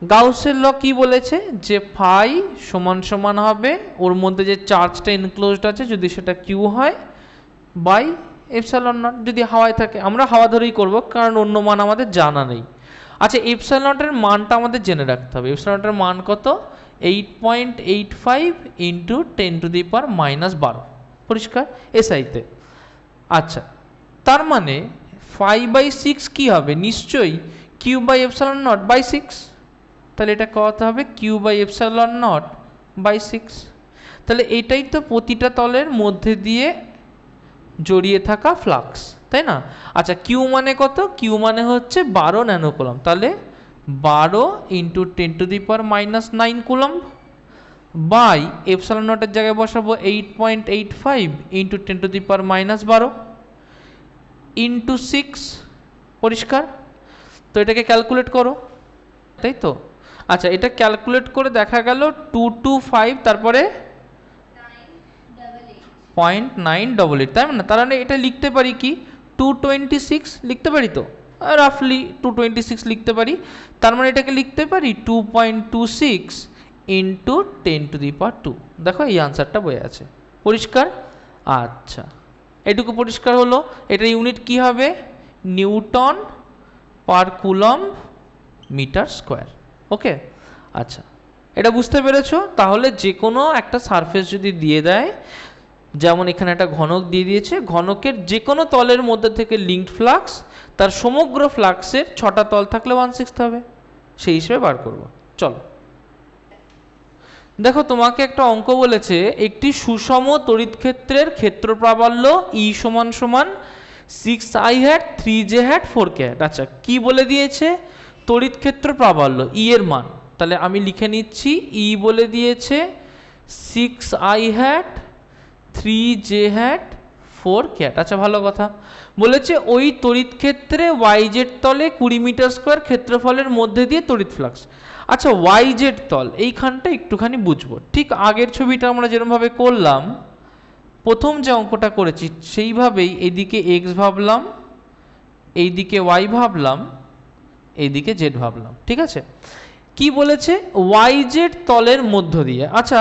গাউসের ল কি বলেছে, যে ফাই সমান সমান হবে ওর মধ্যে যে চার্জটা ইনক্লোজড আছে যদি সেটা কিউ হয় বাই এপসাইলন নট। যদি হাওয়ায় থাকে, আমরা হাওয়া ধরেই করব কারণ অন্য মান আমাদের জানা নেই। আচ্ছা, এপসাইলন নটের মানটা আমাদের জেনে রাখতে হবে। এপসাইলন নটের মান কত, 8.85 ইন্টু 10⁻⁻12, পরিষ্কার, এসআইতে। আচ্ছা, তার মানে 5/6 কি হবে, নিশ্চয়ই Q by epsilon naught by 6। তাহলে এটা কত হবে, Q by epsilon naught by 6। তাহলে এটাই তো প্রতিটা তলের মধ্যে দিয়ে জড়িয়ে থাকা ফ্লাক্স, তাই না। আচ্ছা, কিউ মানে কত, কিউ মানে হচ্ছে 12 ন্যানো কুলম্ব। তাহলে 12 ইন্টু 10⁻⁹ কুলম্ব বাই এপসাইলন নটের জায়গায় বসাবো 8.85 ইন্টু 10⁻⁻12 ইন্টু 6, পরিষ্কার। তো এটাকে ক্যালকুলেট করো, তাই তো। আচ্ছা, এটা ক্যালকুলেট করে দেখা গেল 225, তারপরে 0.988, তাই না। তার মানে এটা লিখতে পারি কি, 226 লিখতে পারি, তো রাফলি 226 লিখতে পারি। তার মানে এটাকে লিখতে পারি 2.26 ইন্টু 10⁻²। দেখো এই আনসারটা বয়ে আছে, পরিষ্কার। আচ্ছা, এটুকু পরিষ্কার হলো। এটা ইউনিট কি হবে, newton per coulomb metre square. Okay, আচ্ছা, এটা বুঝতে পেরেছো। তাহলে যে কোনো একটা সারফেস যদি দিয়ে দেয়, যেমন এখানে একটা ঘনক দিয়ে দিয়েছে, ঘনকের যে কোনো তলের মধ্যে থেকে লিঙ্কড ফ্লাক্স, তার সমগ্র ফ্লাক্সের 6টা তল থাকলে 1/6 হবে, সেই হিসেবে বার করব। চলো দেখো, তোমাকে একটা অঙ্ক বলেছে, একটি সুষম তড়িৎ ক্ষেত্রের ক্ষেত্র প্রাবল্য E সমান সমান 6i hat 3j hat 4k hat। আচ্ছা, কি বলে দিয়েছে, তড়িৎ ক্ষেত্র প্রাবল্য E এর মান। তাহলে আমি লিখে নিচ্ছি, E বলে দিয়েছে 6i hat 3j hat 4k hat। আচ্ছা, ভালো কথা বলেছে, ওই তড়িৎ ক্ষেত্রে yz তলে 20 মিটার স্কোয়ার ক্ষেত্রফলের মধ্যে দিয়ে তড়িৎ ফ্লাক্স। আচ্ছা, yz তল এইখানটা একটুখানি বুঝবো। ঠিক আগের ছবিটা আমরা যেরকমভাবে করলাম, প্রথম যে অঙ্কটা করেছি সেইভাবেই এইদিকে x ভাবলাম, এইদিকে y ভাবলাম, এইদিকে z ভাবলাম, ঠিক আছে। কি বলেছে, yz তলের মধ্য দিয়ে। আচ্ছা,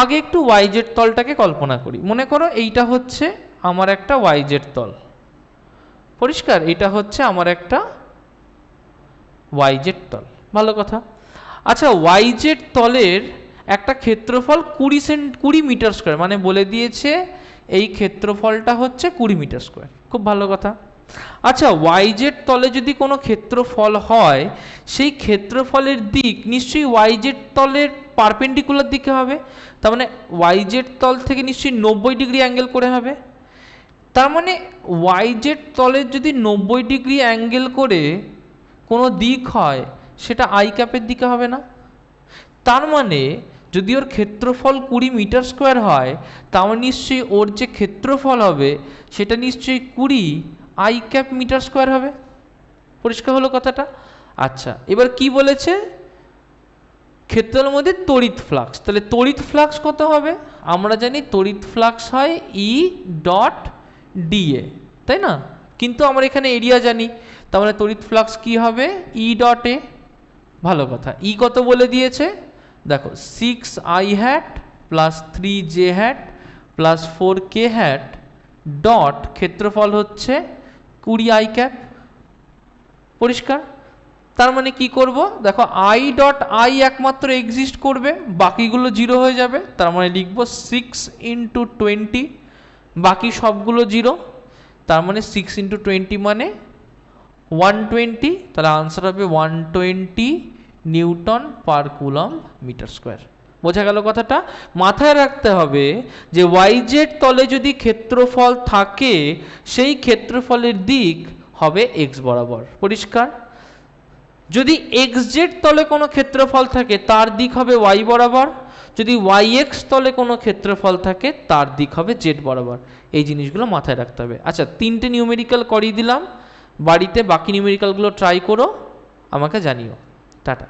আগে একটু yz তলটাকে কল্পনা করি। মনে করো এইটা হচ্ছে আমার একটা yz তল, পরিষ্কার, এটা হচ্ছে আমার একটা yz তল, ভালো কথা। আচ্ছা, yz তলের একটা ক্ষেত্রফল 20 মিটার স্কোয়ার, মানে বলে দিয়েছে এই ক্ষেত্রফলটা হচ্ছে 20 মিটার স্কোয়ার, খুব ভালো কথা। আচ্ছা, yz তলে যদি কোনো ক্ষেত্রফল হয়, সেই ক্ষেত্রফলের দিক নিশ্চয়ই yz তলের পারপেন্ডিকুলার দিকে হবে। তার মানে yz তল থেকে নিশ্চয়ই 90 ডিগ্রি অ্যাঙ্গেল করে হবে। তার মানে yz তলের যদি 90 ডিগ্রি অ্যাঙ্গেল করে কোনো দিক হয়, সেটা i ক্যাপের দিকে হবে না। তার মানে যদি ওর ক্ষেত্রফল 20 মিটার স্কোয়ার হয়, তাহলে নিশ্চয়ই ওর যে ক্ষেত্রফল হবে সেটা নিশ্চয়ই 20 i ক্যাপ মিটার স্কোয়ার হবে, পরিষ্কার হলো কথাটা। আচ্ছা, এবার কি বলেছে, ক্ষেত্রের মধ্যে তড়িৎ ফ্লাক্স। তাহলে তড়িৎ ফ্লাক্স কত হবে, আমরা জানি তড়িৎ ফ্লাক্স হয় E ডট dA, তাই না। কিন্তু আমরা এখানে এরিয়া জানি, তার মানে তড়িৎ ফ্লাক্স কি হবে, E ডট A। ভালো কথা। ই কত বলে দিয়েছে দেখো, 6i hat plus 3j hat plus 4k hat dot ক্ষেত্রফল হচ্ছে 20i ক্যাপ। পরিষ্কার? তার মানে কি করব দেখো, i ডট i একমাত্র এক্সিস্ট করবে, বাকিগুলো জিরো হয়ে যাবে। তার মানে লিখব 6 ইন্টু 20, বাকি সবগুলো জিরো। তার মানে 6 ইন্টু 20 মানে 120, তাহলে আনসার হবে 120 newton per coulomb metre square. বোঝা গেল কথাটা? মাথায় রাখতে হবে যে yz তলে যদি ক্ষেত্রফল থাকে সেই ক্ষেত্রফলের দিক হবে x বরাবর। পরিষ্কার? যদি xz তলে কোনো ক্ষেত্রফল থাকে তার দিক হবে y বরাবর, যদি yx তলে কোনো ক্ষেত্রফল থাকে তার দিক হবে z বরাবর। এই জিনিসগুলো মাথায় রাখতে হবে। আচ্ছা, 3টে নিউমেরিক্যাল করিয়ে দিলাম, বাড়িতে বাকি নিউমেরিক্যালগুলো ট্রাই করো, আমাকে জানিও। টাটা।